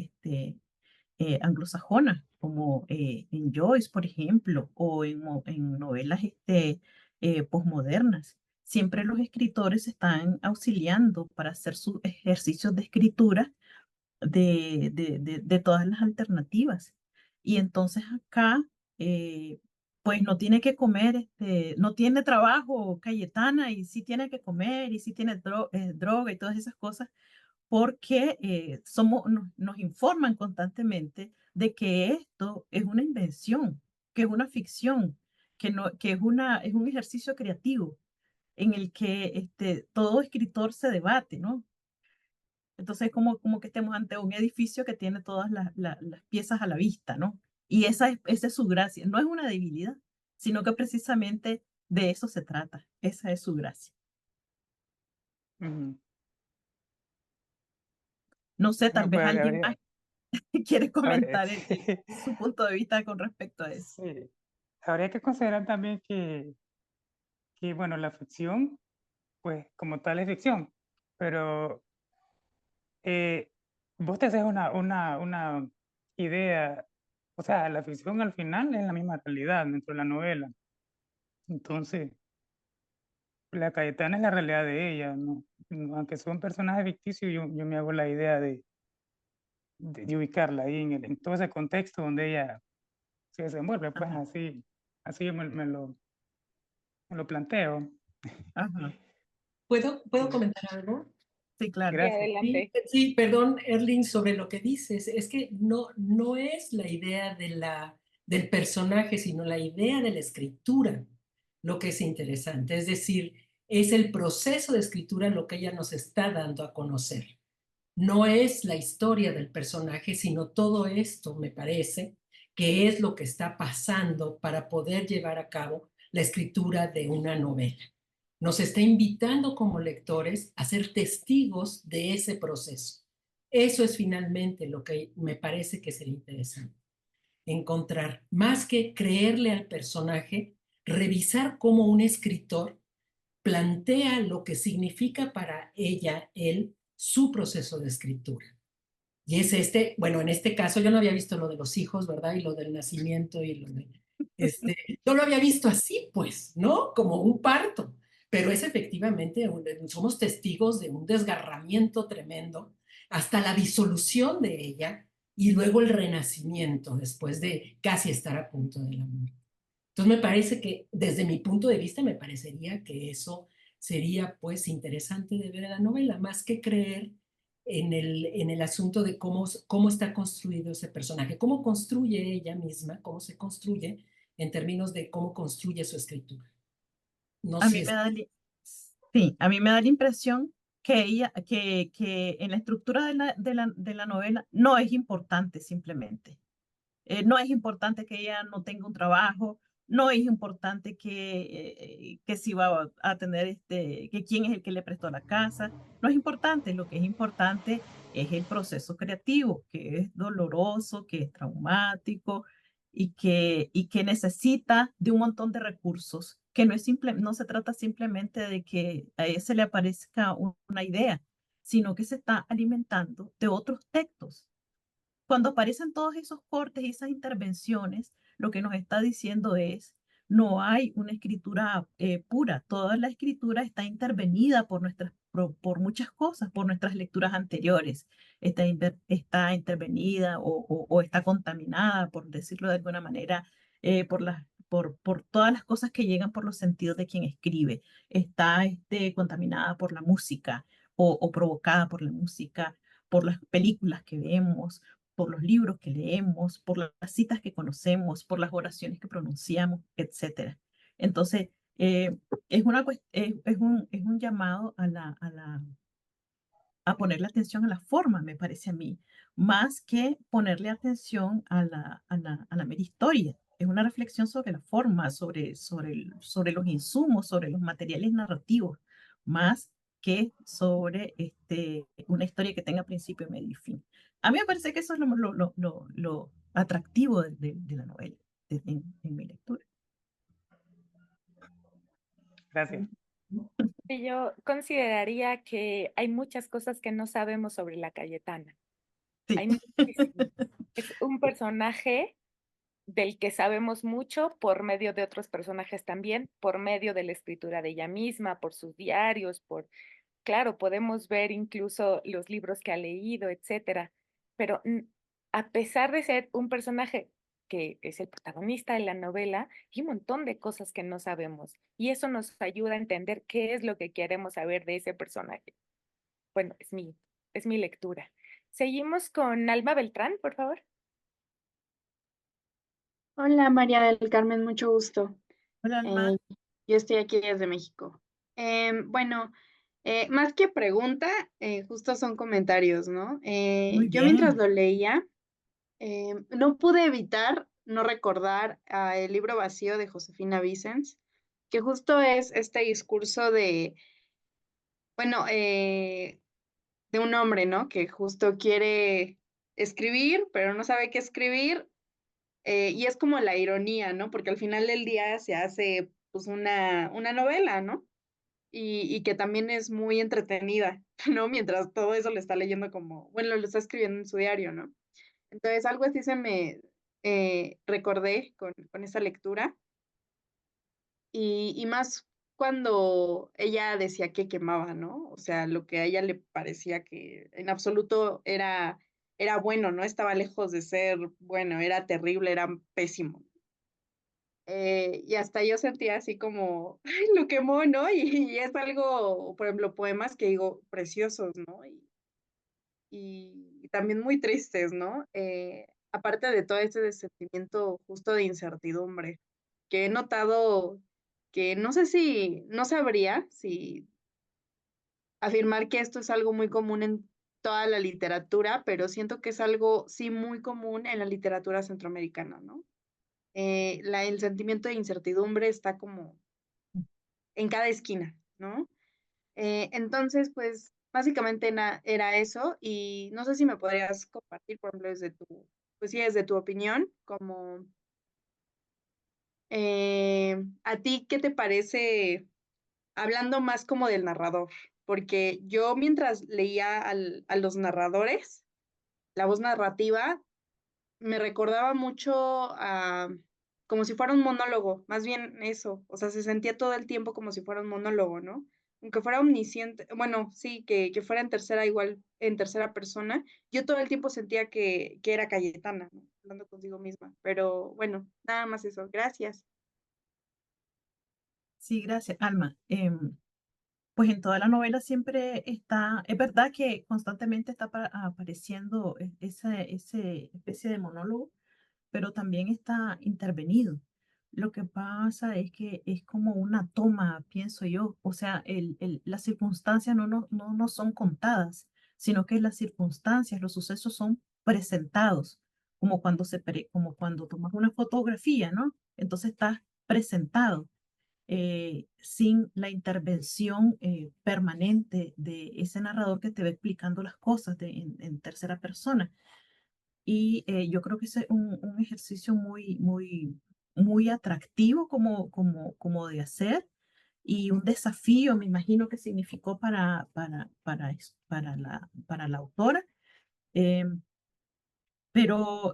Speaker 2: anglosajona, como en Joyce, por ejemplo, o en novelas posmodernas. Siempre los escritores están auxiliando para hacer sus ejercicios de escritura de todas las alternativas. Y entonces acá, pues no tiene que comer, no tiene trabajo Cayetana y sí tiene que comer y sí tiene droga y todas esas cosas, porque nos informan constantemente de que esto es una invención, que es una ficción, que es un ejercicio creativo en el que todo escritor se debate, ¿no? Entonces, como que estemos ante un edificio que tiene todas las piezas a la vista, ¿no? Y esa es su gracia. No es una debilidad, sino que precisamente de eso se trata. Esa es su gracia.
Speaker 7: Ujú.
Speaker 2: No sé, tal
Speaker 7: Bueno,
Speaker 2: vez
Speaker 7: pues
Speaker 2: alguien más quiere
Speaker 7: habría-
Speaker 2: comentar su punto de vista con respecto a eso.
Speaker 7: sí, habría que considerar también bueno, la ficción, pues como tal es ficción, pero eh, vos te haces una idea, o sea, la ficción al final es la misma realidad dentro de la novela. Entonces, la Cayetana es la realidad de ella, ¿no? Aunque son personajes ficticios, yo me hago la idea de ubicarla ahí en todo ese contexto donde ella se desenvuelve, pues
Speaker 2: Ajá,
Speaker 7: así yo me lo planteo.
Speaker 2: ajá.
Speaker 1: ¿Puedo comentar algo?
Speaker 2: Sí, claro.
Speaker 6: Sí,
Speaker 7: Gracias.
Speaker 1: Sí,
Speaker 6: adelante.
Speaker 1: sí, perdón, Erling, sobre lo que dices. Es que no es la idea del personaje, sino la idea de la escritura lo que es interesante. Es decir, es el proceso de escritura lo que ella nos está dando a conocer. No es la historia del personaje, sino todo esto, me parece, que es lo que está pasando para poder llevar a cabo la escritura de una novela. Nos está invitando como lectores a ser testigos de ese proceso. Eso es finalmente lo que me parece que sería interesante. Encontrar, más que creerle al personaje, revisar cómo un escritor plantea lo que significa para ella, él, su proceso de escritura. Y es bueno, en este caso yo no había visto lo de los hijos, ¿verdad? Y lo del nacimiento y lo de, no lo había visto así, pues, ¿no? Como un parto, pero es efectivamente, somos testigos de un desgarramiento tremendo hasta la disolución de ella y luego el renacimiento después de casi estar a punto de la muerte. Entonces me parece que, desde mi punto de vista, me parecería que eso sería pues interesante de ver en la novela, más que creer en el asunto de cómo está construido ese personaje, cómo construye ella misma, cómo se construye en términos de cómo construye su escritura. No
Speaker 2: A
Speaker 1: sé
Speaker 2: mí me da, sí, a mí me da la impresión que en la estructura de la novela no es importante simplemente. No es importante que ella no tenga un trabajo, no es importante que si va a tener que quién es el que le prestó la casa, no es importante, lo que es importante es el proceso creativo, que es doloroso, que es traumático y que necesita de un montón de recursos que no es simple, no se trata simplemente de que a ese le aparezca una idea, sino que se está alimentando de otros textos. Cuando aparecen todos esos cortes y esas intervenciones, lo que nos está diciendo es, no hay una escritura pura, toda la escritura está intervenida por muchas cosas, por nuestras lecturas anteriores, está intervenida o está contaminada, por decirlo de alguna manera, por todas las cosas que llegan por los sentidos de quien escribe, está contaminada por la música o provocada por la música, por las películas que vemos, por los libros que leemos, por las citas que conocemos, por las oraciones que pronunciamos, etcétera. Entonces, es un llamado a ponerle atención a la forma, me parece a mí, más que ponerle atención a la mera historia. Es una reflexión sobre la forma, sobre los insumos, sobre los materiales narrativos, más que sobre una historia que tenga principio, medio y fin. A mí me parece que eso es lo atractivo de la novela, en mi lectura.
Speaker 7: Gracias.
Speaker 6: Y yo consideraría que hay muchas cosas que no sabemos sobre la Cayetana.
Speaker 2: Sí.
Speaker 6: Hay muchísimo. Es un personaje del que sabemos mucho por medio de otros personajes también, por medio de la escritura de ella misma, por sus diarios, claro, podemos ver incluso los libros que ha leído, etcétera. Pero a pesar de ser un personaje que es el protagonista de la novela, hay un montón de cosas que no sabemos y eso nos ayuda a entender qué es lo que queremos saber de ese personaje. Bueno, es mi lectura. Seguimos con Alma Beltrán, por favor.
Speaker 5: Hola María del Carmen, mucho gusto.
Speaker 2: Hola, Alma.
Speaker 5: Yo estoy aquí desde México. Bueno, más que pregunta, justo son comentarios, ¿no?
Speaker 2: Muy
Speaker 5: Yo mientras
Speaker 2: bien.
Speaker 5: lo leía, no pude evitar no recordar el libro vacío de Josefina Vicens, que justo es este discurso de, bueno, de un hombre, ¿no? Que justo quiere escribir, pero no sabe qué escribir. Y es como la ironía, ¿no? Porque al final del día se hace pues una novela, ¿no? Y que también es muy entretenida, ¿no? Mientras todo eso le está leyendo como, bueno, lo está escribiendo en su diario, ¿no? Entonces algo así se me recordé con esa lectura y más cuando ella decía que quemaba, ¿no? O sea, lo que a ella le parecía que en absoluto era bueno, ¿no? Estaba lejos de ser bueno, era terrible, era pésimo. Y hasta yo sentía así como, "Ay, lo quemó, ¿no?" Y es algo, por ejemplo, poemas que digo preciosos, ¿no? Y también muy tristes, ¿no? Aparte de todo ese sentimiento justo de incertidumbre, que he notado que no sé si, no sabría si afirmar que esto es algo muy común en toda la literatura, pero siento que es algo sí muy común en la literatura centroamericana, ¿no? El sentimiento de incertidumbre está como en cada esquina, ¿no? Entonces, pues básicamente era eso y no sé si me podrías compartir, por ejemplo, pues sí, desde tu opinión, como a ti, ¿qué te parece, hablando más como del narrador? Porque yo mientras leía a los narradores, la voz narrativa, me recordaba mucho a como si fuera un monólogo, más bien eso, o sea, se sentía todo el tiempo como si fuera un monólogo, ¿no? Aunque fuera omnisciente, bueno, sí, que fuera en tercera, igual en tercera persona, yo todo el tiempo sentía que era Cayetana, ¿no? Hablando consigo misma, pero bueno, nada más eso, gracias.
Speaker 2: Sí, gracias, Alma. Pues en toda la novela siempre está, es verdad que constantemente está apareciendo esa especie de monólogo, pero también está intervenido. Lo que pasa es que es como una toma, pienso yo, o sea, las circunstancias no son contadas, sino que las circunstancias, los sucesos son presentados, como cuando tomas una fotografía, ¿no? Entonces estás presentado sin la intervención permanente de ese narrador que te va explicando las cosas en tercera persona. Y yo creo que es un ejercicio muy atractivo como de hacer y un desafío, me imagino que significó para la autora. Em, pero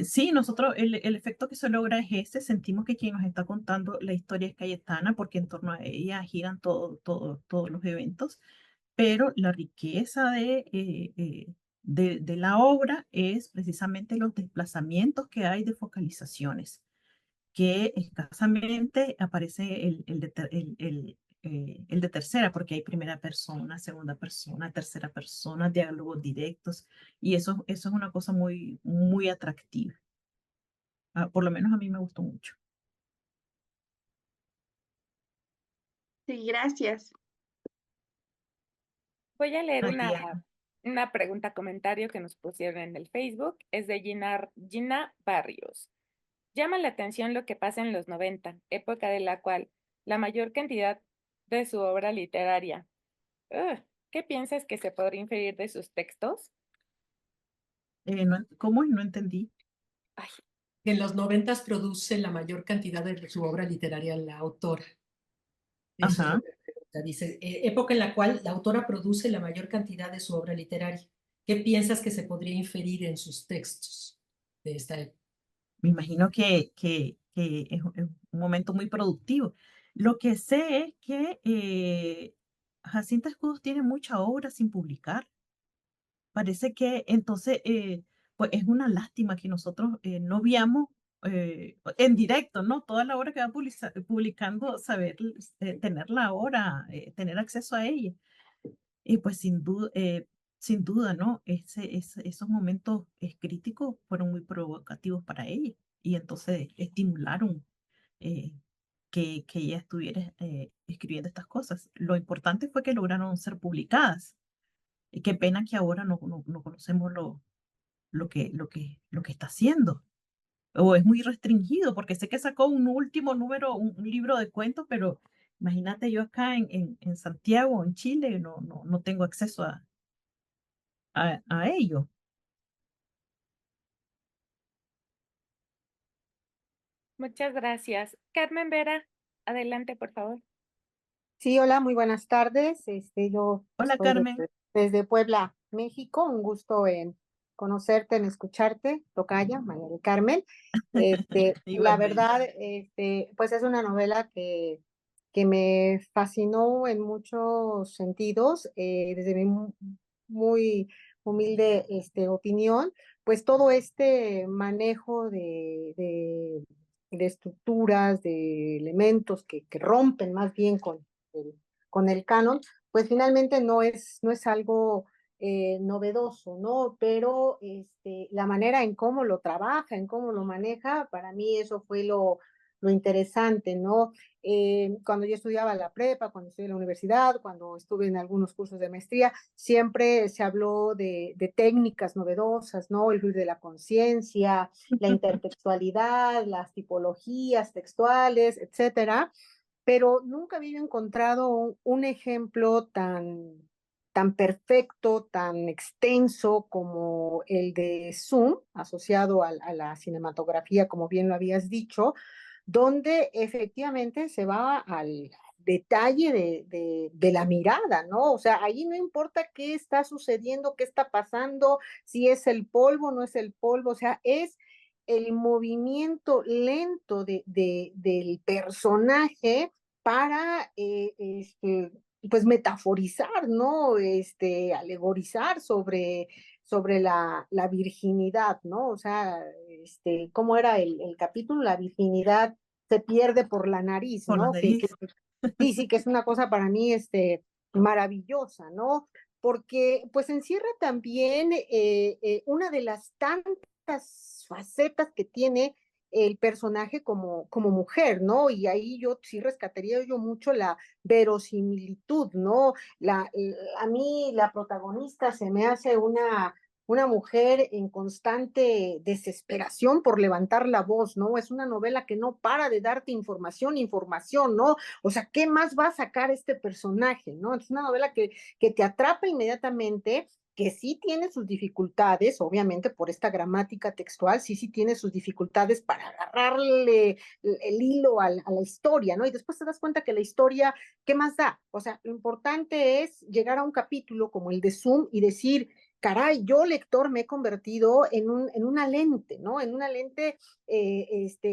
Speaker 2: sí, nosotros, el efecto que se logra es ese, sentimos que quien nos está contando la historia es Cayetana, porque en torno a ella giran todos los eventos, pero la riqueza de la obra es precisamente los desplazamientos que hay de focalizaciones, que escasamente aparece el de tercera, porque hay primera persona, segunda persona, tercera persona, diálogos directos, y eso es una cosa muy atractiva. Por lo menos a mí me gustó mucho.
Speaker 5: Sí, gracias.
Speaker 6: Voy a leer
Speaker 2: Diana.
Speaker 6: una pregunta, comentario que nos pusieron en el Facebook. Es de Gina Barrios. Llama la atención lo que pasa en los 90, época de la cual la mayor cantidad de su obra literaria. ¿Qué piensas que se podría inferir de sus textos?
Speaker 2: ¿Cómo? No entendí.
Speaker 6: Ay,
Speaker 1: En los 90 produce la mayor cantidad de su obra literaria la autora. Eso es
Speaker 2: Ajá.
Speaker 1: lo que pregunta. Dice, época en la cual la autora produce la mayor cantidad de su obra literaria. ¿Qué piensas que se podría inferir en sus textos de esta época?
Speaker 2: Me imagino que es un momento muy productivo. Lo que sé es que Jacinta Escudos tiene mucha obra sin publicar. Parece que entonces, pues es una lástima que nosotros no veamos en directo, ¿no? Toda la obra que va publicando, saber, tenerla ahora, tener acceso a ella. Y pues sin duda, ¿no? Esos momentos críticos fueron muy provocativos para ella y entonces estimularon eh, que ella estuviera escribiendo estas cosas. Lo importante fue que lograron ser publicadas. Y qué pena que ahora no conocemos lo que está haciendo. O es muy restringido, porque sé que sacó un último número, un libro de cuentos, pero imagínate yo acá en Santiago, en Chile, no tengo acceso a ello.
Speaker 6: muchas gracias. Carmen Vera, adelante, por favor.
Speaker 8: Sí, hola, muy buenas tardes. Yo
Speaker 2: Hola,
Speaker 8: estoy
Speaker 2: Carmen.
Speaker 8: desde Puebla, México. Un gusto en conocerte, en escucharte, tocaya, María del Carmen. La
Speaker 2: Igualmente.
Speaker 8: verdad, pues es una novela que me fascinó en muchos sentidos, desde mi muy humilde opinión, pues todo este manejo de estructuras, de elementos que rompen más bien con el canon, pues finalmente no es algo novedoso, ¿no? Pero la manera en cómo lo trabaja, en cómo lo maneja, para mí eso fue lo interesante, ¿no? Cuando yo estudiaba la prepa, cuando estudié en la universidad, cuando estuve en algunos cursos de maestría, siempre se habló de técnicas novedosas, ¿no? El fluir de la conciencia, la intertextualidad, las tipologías textuales, etcétera, pero nunca había encontrado un ejemplo tan perfecto, tan extenso como el de Zoom, asociado a la cinematografía, como bien lo habías dicho, donde efectivamente se va al detalle de la mirada, ¿no? O sea, ahí no importa qué está sucediendo, qué está pasando, si es el polvo, no es el polvo, o sea, es el movimiento lento del personaje para pues metaforizar, ¿no? Alegorizar sobre la virginidad, ¿no? O sea, ¿cómo era el capítulo? La virginidad se pierde por la nariz,
Speaker 2: Por la
Speaker 8: ¿no?
Speaker 2: nariz.
Speaker 8: Sí, que es una cosa para mí maravillosa, ¿no? Porque pues encierra también una de las tantas facetas que tiene el personaje como mujer, ¿no? Y ahí yo sí rescataría yo mucho la verosimilitud, ¿no? A mí la protagonista se me hace una mujer en constante desesperación por levantar la voz, ¿no? Es una novela que no para de darte información, ¿no? O sea, ¿qué más va a sacar este personaje, no? Es una novela que te atrapa inmediatamente que sí tiene sus dificultades, obviamente por esta gramática textual, sí tiene sus dificultades para agarrarle el hilo a la historia, ¿no? Y después te das cuenta que la historia, ¿qué más da? O sea, lo importante es llegar a un capítulo como el de Zoom y decir, caray, yo lector me he convertido en una lente, ¿no? En una lente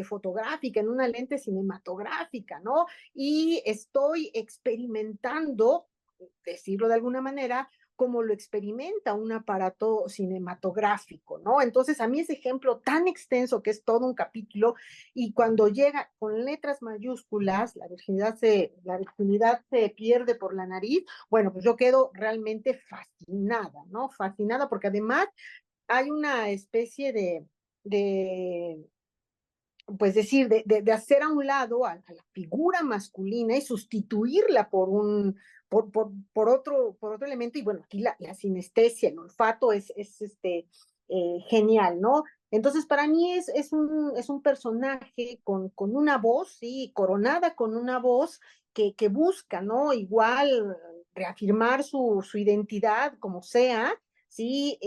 Speaker 8: fotográfica, en una lente cinematográfica, ¿no? Y estoy experimentando, decirlo de alguna manera, como lo experimenta un aparato cinematográfico, ¿no? Entonces, a mí ese ejemplo tan extenso que es todo un capítulo, y cuando llega con letras mayúsculas, la virginidad se pierde por la nariz, bueno, pues yo quedo realmente fascinada, ¿no? Fascinada, porque además hay una especie de pues decir, de hacer a un lado a la figura masculina y sustituirla por otro elemento. Y bueno, aquí la sinestesia, el olfato es genial, ¿no? Entonces, para mí es un personaje con una voz, sí, coronada con una voz que busca, ¿no? Igual reafirmar su identidad como sea, ¿sí?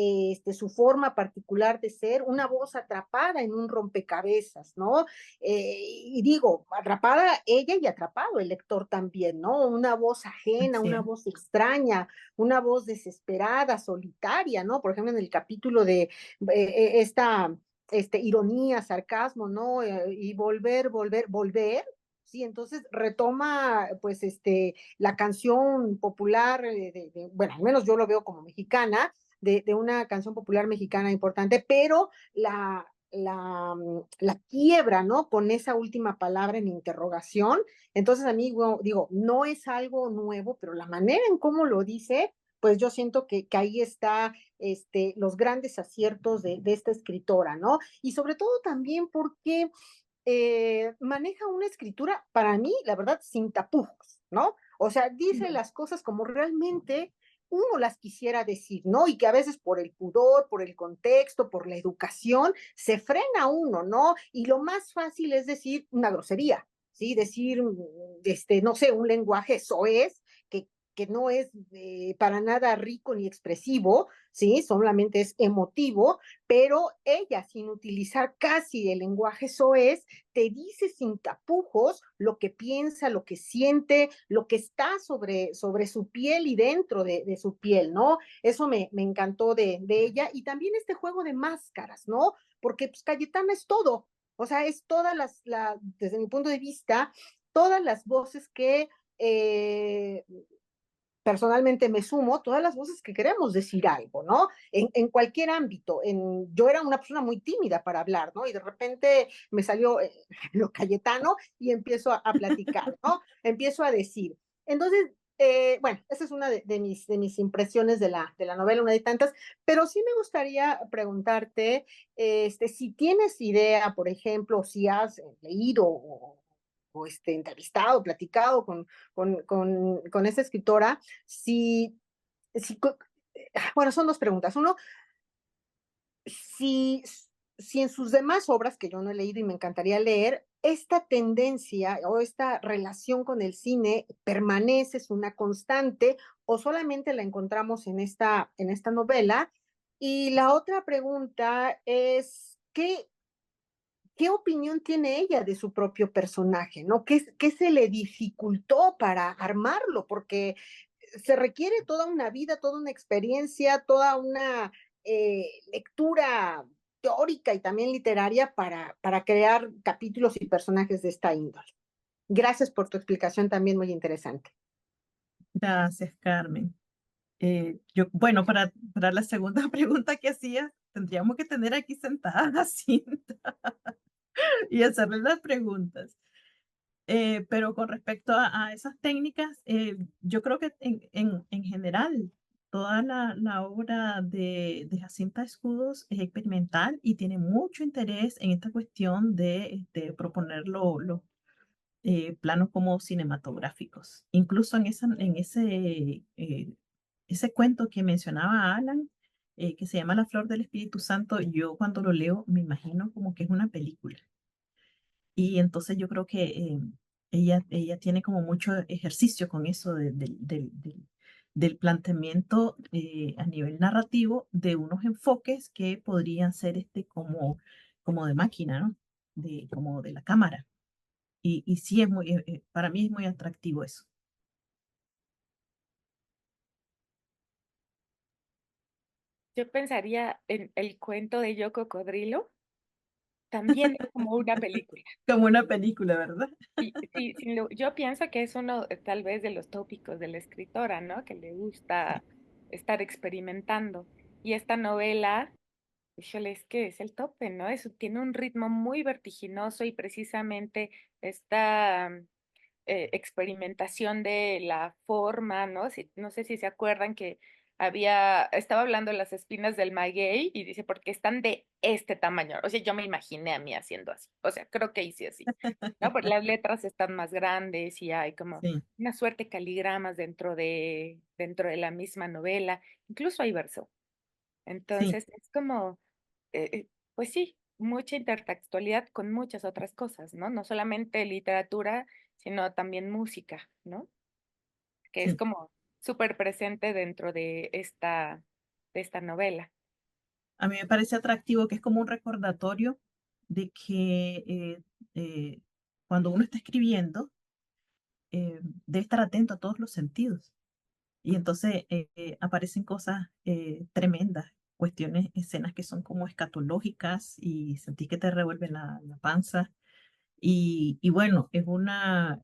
Speaker 8: Su forma particular de ser, una voz atrapada en un rompecabezas, ¿no? Y digo, atrapada ella y atrapado el lector también, ¿no? Una voz ajena,
Speaker 2: Así
Speaker 8: una
Speaker 2: es.
Speaker 8: voz extraña, una voz desesperada, solitaria, ¿no? Por ejemplo, en el capítulo de esta ironía, sarcasmo, ¿no? Y volver. Sí, entonces retoma, pues, la canción popular, bueno, al menos yo lo veo como mexicana, de una canción popular mexicana importante, pero la quiebra, ¿no? Con esa última palabra en interrogación. Entonces, a mí, bueno, digo, no es algo nuevo, pero la manera en cómo lo dice, pues yo siento que ahí está los grandes aciertos de esta escritora, ¿no? Y sobre todo también porque maneja una escritura, para mí, la verdad, sin tapujos, ¿no? O sea, dice las cosas como realmente uno las quisiera decir, ¿no? Y que a veces por el pudor, por el contexto, por la educación, se frena uno, ¿no? Y lo más fácil es decir una grosería, ¿sí? Decir, no sé, un lenguaje soez que no es para nada rico ni expresivo, ¿sí? Solamente es emotivo, pero ella, sin utilizar casi el lenguaje soez, te dice sin tapujos lo que piensa, lo que siente, lo que está sobre su piel y dentro de su piel, ¿no? Eso me encantó de ella. Y también este juego de máscaras, ¿no? Porque pues, Cayetana es todo, o sea, es todas desde mi punto de vista, todas las voces que personalmente me sumo, todas las voces que queremos decir algo, ¿no? En cualquier ámbito. Yo era una persona muy tímida para hablar, ¿no? Y de repente me salió lo cayetano y empiezo a platicar, ¿no? Empiezo a decir. Entonces, bueno, esa es una de mis impresiones de la novela, una de tantas, pero sí me gustaría preguntarte si tienes idea, por ejemplo, si has leído o entrevistado, platicado con esta escritora, si, bueno, son dos preguntas. Uno, si, si en sus demás obras, que yo no he leído y me encantaría leer, esta tendencia o esta relación con el cine permanece, es una constante, o solamente la encontramos en esta novela. Y la otra pregunta es, ¿qué opinión tiene ella de su propio personaje, ¿no? ¿Qué se le dificultó para armarlo? Porque se requiere toda una vida, toda una experiencia, toda una lectura teórica y también literaria para crear capítulos y personajes de esta índole. Gracias por tu explicación también muy interesante.
Speaker 2: Gracias, Carmen. Bueno, para la segunda pregunta que hacías, tendríamos que tener aquí sentada a Cinta y hacerle las preguntas. Pero con respecto a esas técnicas, yo creo que en general toda la obra de Jacinta Escudos es experimental y tiene mucho interés en esta cuestión de proponer los planos como cinematográficos. Incluso en ese cuento que mencionaba Alan, que se llama La Flor del Espíritu Santo, yo cuando lo leo me imagino como que es una película. Y entonces yo creo que ella tiene como mucho ejercicio con eso del planteamiento a nivel narrativo de unos enfoques que podrían ser como de máquina, ¿no? Como de la cámara. Y sí, para mí es muy atractivo eso.
Speaker 6: Yo pensaría en el cuento de Yo Cocodrilo, también es como una película.
Speaker 2: Como una película, ¿verdad?
Speaker 6: Y sí, yo pienso que es uno tal vez de los tópicos de la escritora, ¿no? Que le gusta estar experimentando. Y esta novela, híjole, es que es el tope, ¿no? Eso tiene un ritmo muy vertiginoso y precisamente esta experimentación de la forma, ¿no? No sé si se acuerdan que estaba hablando de las espinas del maguey y dice, porque están de este tamaño. O sea, yo me imaginé a mí haciendo así. O sea, creo que hice así, ¿no? Porque las letras están más grandes y hay como
Speaker 2: Sí,
Speaker 6: una suerte de caligramas dentro de la misma novela. Incluso hay verso.
Speaker 2: sí.
Speaker 6: Entonces, es como, pues sí, mucha intertextualidad con muchas otras cosas, ¿no? No solamente literatura, sino también música, ¿no? Que es
Speaker 2: Sí.
Speaker 6: como súper presente dentro de esta novela.
Speaker 2: A mí me parece atractivo que es como un recordatorio de que cuando uno está escribiendo, debe estar atento a todos los sentidos. Y entonces aparecen cosas tremendas, cuestiones, escenas que son como escatológicas y sentís que te revuelven la panza. Y bueno, la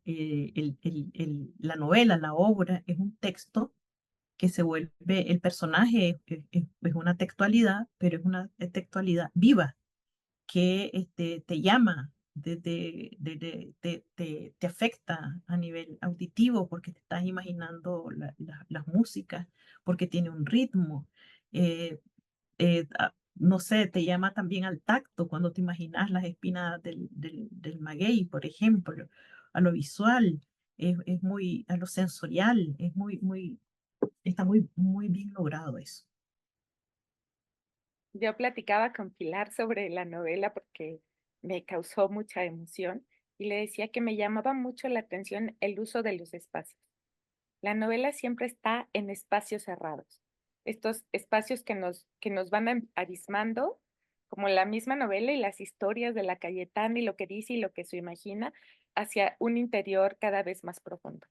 Speaker 2: novela, la obra, es un texto que se vuelve, el personaje es una textualidad, pero es una textualidad viva que te llama, te afecta a nivel auditivo porque te estás imaginando las músicas, porque tiene un ritmo. No sé, te llama también al tacto cuando te imaginas las espinas del maguey, por ejemplo, a lo visual, a lo sensorial, está muy bien logrado eso.
Speaker 6: Yo platicaba con Pilar sobre la novela porque me causó mucha emoción y le decía que me llamaba mucho la atención el uso de los espacios. La novela siempre está en espacios cerrados. Estos espacios que nos van abismando, como la misma novela y las historias de la Cayetana y lo que dice y lo que se imagina, hacia un interior cada vez más profundo.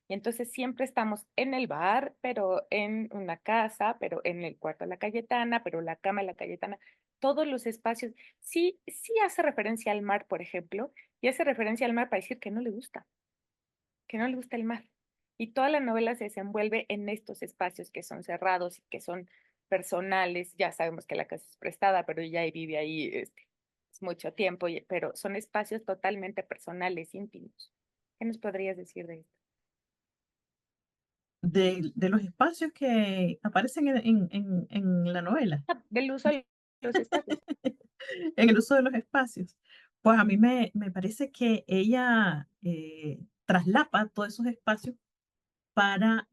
Speaker 6: Y entonces siempre estamos en el bar, pero en una casa, pero en el cuarto de la Cayetana, pero la cama de la Cayetana, todos los espacios. Sí, sí hace referencia al mar, por ejemplo, y hace referencia al mar para decir que no le gusta el mar. Y toda la novela se desenvuelve en estos espacios que son cerrados y que son personales. Ya sabemos que la casa es prestada, pero ella vive ahí es mucho tiempo, pero son espacios totalmente personales, íntimos. ¿Qué nos podrías decir de esto?
Speaker 2: De los espacios que aparecen en la novela,
Speaker 6: Del uso de los espacios.
Speaker 2: en el uso de los espacios. Pues a mí me parece que ella traslapa todos esos espacios para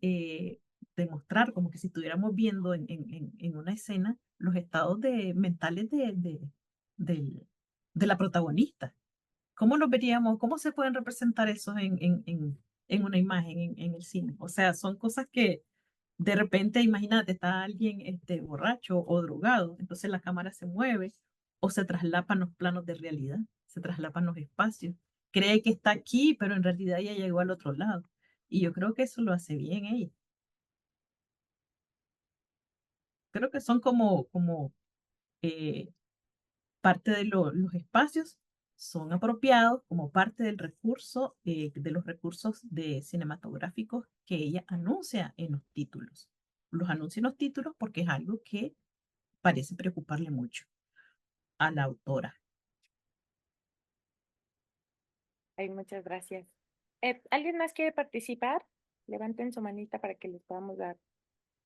Speaker 2: demostrar como que si estuviéramos viendo en una escena los estados mentales de la protagonista. ¿Cómo los veríamos? ¿Cómo se pueden representar esos en una imagen, en el cine? O sea, son cosas que de repente, imagínate, está alguien borracho o drogado, entonces la cámara se mueve o se traslapan los planos de realidad, se traslapan los espacios. Cree que está aquí, pero en realidad ya llegó al otro lado. Y yo creo que eso lo hace bien ella. Creo que son como eh, parte de los espacios, son apropiados como parte del recurso, de los recursos cinematográficos que ella anuncia en los títulos. Los anuncia en los títulos porque es algo que parece preocuparle mucho a la autora.
Speaker 6: Ay, muchas gracias. ¿Alguien más quiere participar? Levanten su manita para que les podamos dar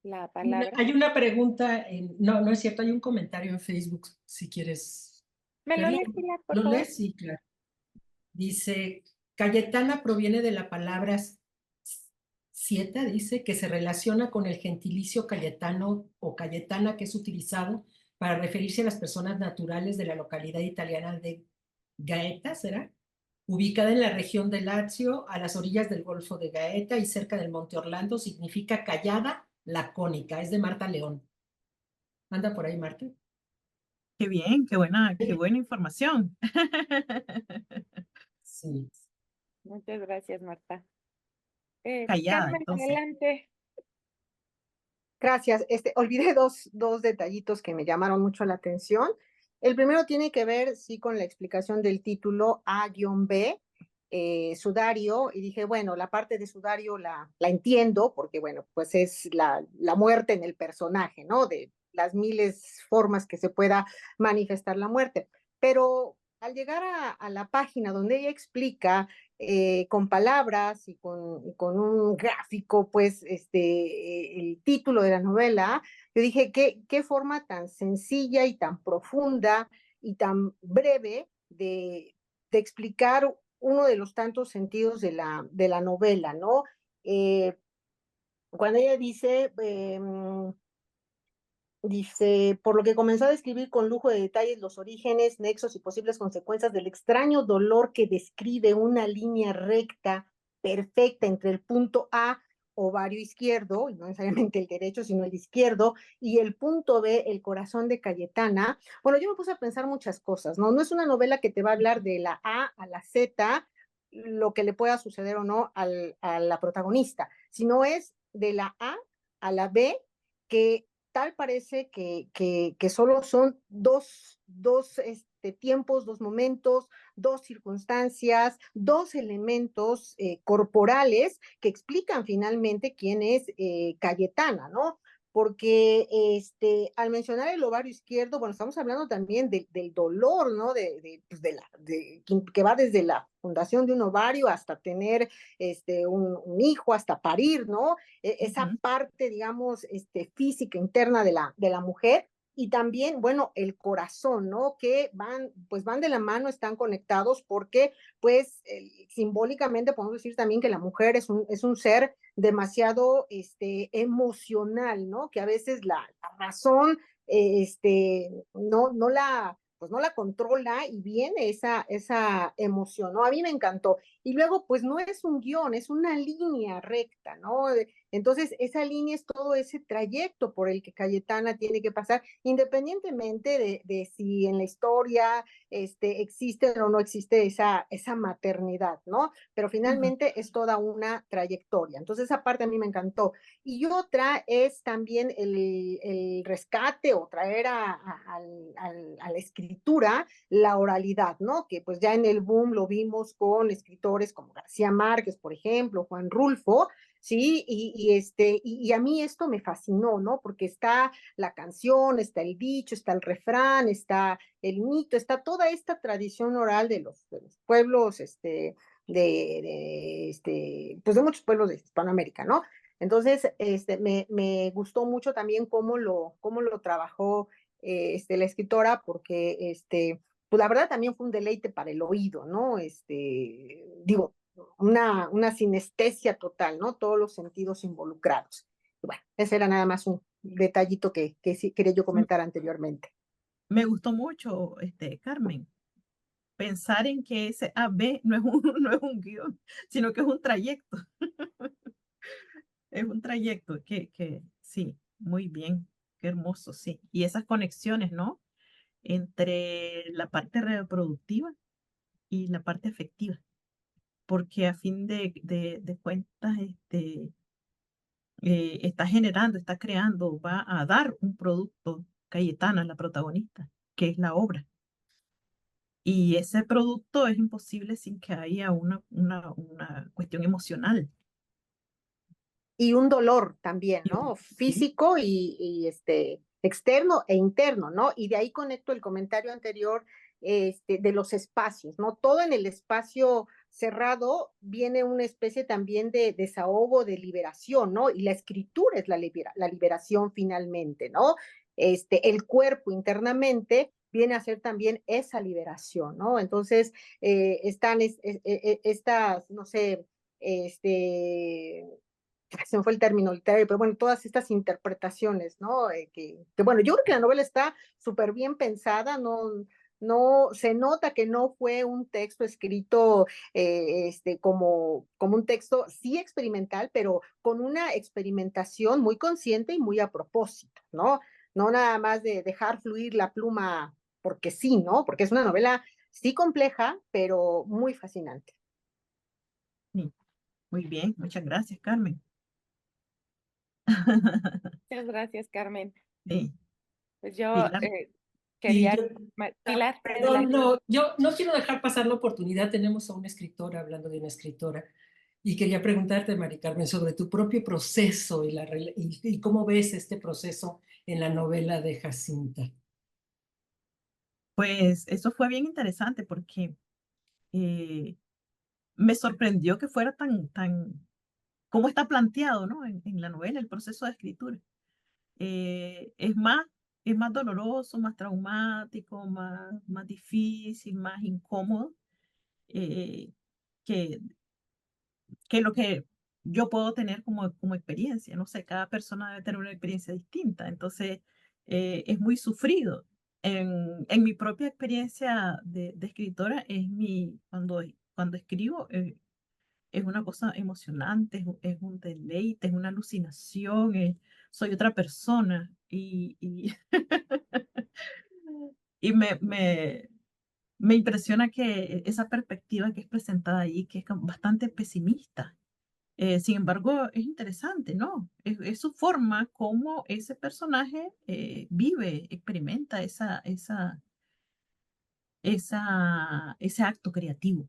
Speaker 6: la palabra.
Speaker 1: Hay una pregunta, no, no es cierto, hay un comentario en Facebook, si quieres
Speaker 6: ¿Me lo
Speaker 1: verlo.
Speaker 6: lees, Pilar, por
Speaker 1: ¿Lo
Speaker 6: favor?
Speaker 1: lees? Sí, claro. Dice, Cayetana proviene de la palabra sieta, dice, que se relaciona con el gentilicio cayetano o cayetana que es utilizado para referirse a las personas naturales de la localidad italiana de Gaeta, ¿será? Ubicada en la región de Lazio, a las orillas del Golfo de Gaeta y cerca del Monte Orlando, significa callada lacónica. Es de Marta León. ¿Anda por ahí, Marta?
Speaker 2: Qué bien, qué buena información.
Speaker 1: Sí.
Speaker 6: Muchas gracias, Marta.
Speaker 2: Callada,
Speaker 6: Carmen,
Speaker 2: entonces.
Speaker 6: adelante.
Speaker 8: Gracias. Olvidé dos detallitos que me llamaron mucho la atención. El primero tiene que ver, sí, con la explicación del título A-B, sudario, y dije, bueno, la parte de sudario la entiendo, porque, bueno, pues es la muerte en el personaje, ¿no? De las miles formas que se pueda manifestar la muerte. Pero al llegar a la página donde ella explica con palabras y con un gráfico, pues, el título de la novela, yo dije, qué forma tan sencilla y tan profunda y tan breve de explicar uno de los tantos sentidos de la novela, ¿no? Cuando ella dice, por lo que comenzó a describir con lujo de detalles los orígenes, nexos y posibles consecuencias del extraño dolor que describe una línea recta, perfecta entre el punto A, ovario izquierdo, y no necesariamente el derecho, sino el izquierdo, y el punto B, el corazón de Cayetana. Bueno, yo me puse a pensar muchas cosas, ¿no? No es una novela que te va a hablar de la A a la Z, lo que le pueda suceder o no a la protagonista, sino es de la A a la B, que tal parece que solo son dos tiempos, dos momentos, dos circunstancias, dos elementos corporales que explican finalmente quién es Cayetana, ¿no? Porque al mencionar el ovario izquierdo, bueno, estamos hablando también del dolor, ¿no? Pues que va desde la fundación de un ovario hasta tener un hijo, hasta parir, ¿no? Esa parte, digamos, física interna de la mujer, y también, bueno, el corazón, ¿no? Que van de la mano, están conectados porque, pues, simbólicamente podemos decir también que la mujer es un ser demasiado emocional, ¿no? Que a veces la razón no la pues no la controla y viene esa emoción, ¿no? A mí me encantó. Y luego, pues no es un guión, es una línea recta, ¿no? Entonces, esa línea es todo ese trayecto por el que Cayetana tiene que pasar, independientemente de si en la historia existe o no existe esa maternidad, ¿no? Pero finalmente es toda una trayectoria. Entonces, esa parte a mí me encantó. Y otra es también el rescate o traer a la escritura la oralidad, ¿no? Que pues ya en el boom lo vimos con escritores como García Márquez, por ejemplo, Juan Rulfo, ¿sí? Y a mí esto me fascinó, ¿no? Porque está la canción, está el dicho, está el refrán, está el mito, está toda esta tradición oral de los pueblos, pues de muchos pueblos de Hispanoamérica, ¿no? Entonces, me gustó mucho también cómo lo trabajó la escritora, porque pues la verdad también fue un deleite para el oído, ¿no? Digo, una sinestesia total, ¿no? Todos los sentidos involucrados. Y bueno, ese era nada más un detallito que sí quería yo comentar anteriormente.
Speaker 2: Me gustó mucho, Carmen, pensar en que ese A-B no es no es un guión, sino que es un trayecto. Es un trayecto que sí, muy bien, qué hermoso, sí. Y esas conexiones, ¿no? Entre la parte reproductiva y la parte afectiva, porque a fin de cuentas, está generando, está creando, va a dar un producto, Cayetana, la protagonista, que es la obra. Y ese producto es imposible sin que haya una cuestión emocional.
Speaker 8: Y un dolor también, ¿no?
Speaker 2: Sí,
Speaker 8: Físico y externo e interno, ¿no? Y de ahí conecto el comentario anterior de los espacios, ¿no? Todo en el espacio cerrado viene una especie también de desahogo, de liberación, ¿no? Y la escritura es la liberación finalmente, ¿no? El cuerpo internamente viene a ser también esa liberación, ¿no? Entonces, están estas, no sé, se me fue el término literario, pero bueno, todas estas interpretaciones, ¿no? Que bueno, yo creo que la novela está súper bien pensada, no No, se nota que no fue un texto escrito como un texto sí experimental, pero con una experimentación muy consciente y muy a propósito, ¿no? No nada más de dejar fluir la pluma porque sí, ¿no? Porque es una novela sí compleja, pero muy fascinante.
Speaker 2: Sí, muy bien, muchas gracias, Carmen.
Speaker 6: Muchas gracias, Carmen.
Speaker 2: Sí,
Speaker 6: Pues yo
Speaker 2: Pilar.
Speaker 1: Sí,
Speaker 6: quería...
Speaker 1: yo,
Speaker 6: Pilar,
Speaker 1: perdón,
Speaker 6: adelante.
Speaker 1: no, yo no quiero dejar pasar la oportunidad. Tenemos a una escritora, hablando de una escritora, y quería preguntarte, Mari Carmen, sobre tu propio proceso y cómo ves este proceso en la novela de Jacinta.
Speaker 2: Pues eso fue bien interesante porque eh, me sorprendió que fuera cómo está planteado, ¿no? En la novela, el proceso de escritura. Es es más doloroso, más traumático, más difícil, más incómodo eh, que, que lo que yo puedo tener como experiencia. No sé, cada persona debe tener una experiencia distinta, entonces es muy sufrido. En mi propia experiencia de escritora, cuando escribo, es una cosa emocionante, es un deleite, es una alucinación, soy otra persona y me impresiona que esa perspectiva que es presentada ahí, que es como bastante pesimista. Sin embargo, es interesante, ¿no? Es su forma como ese personaje vive, experimenta ese acto creativo,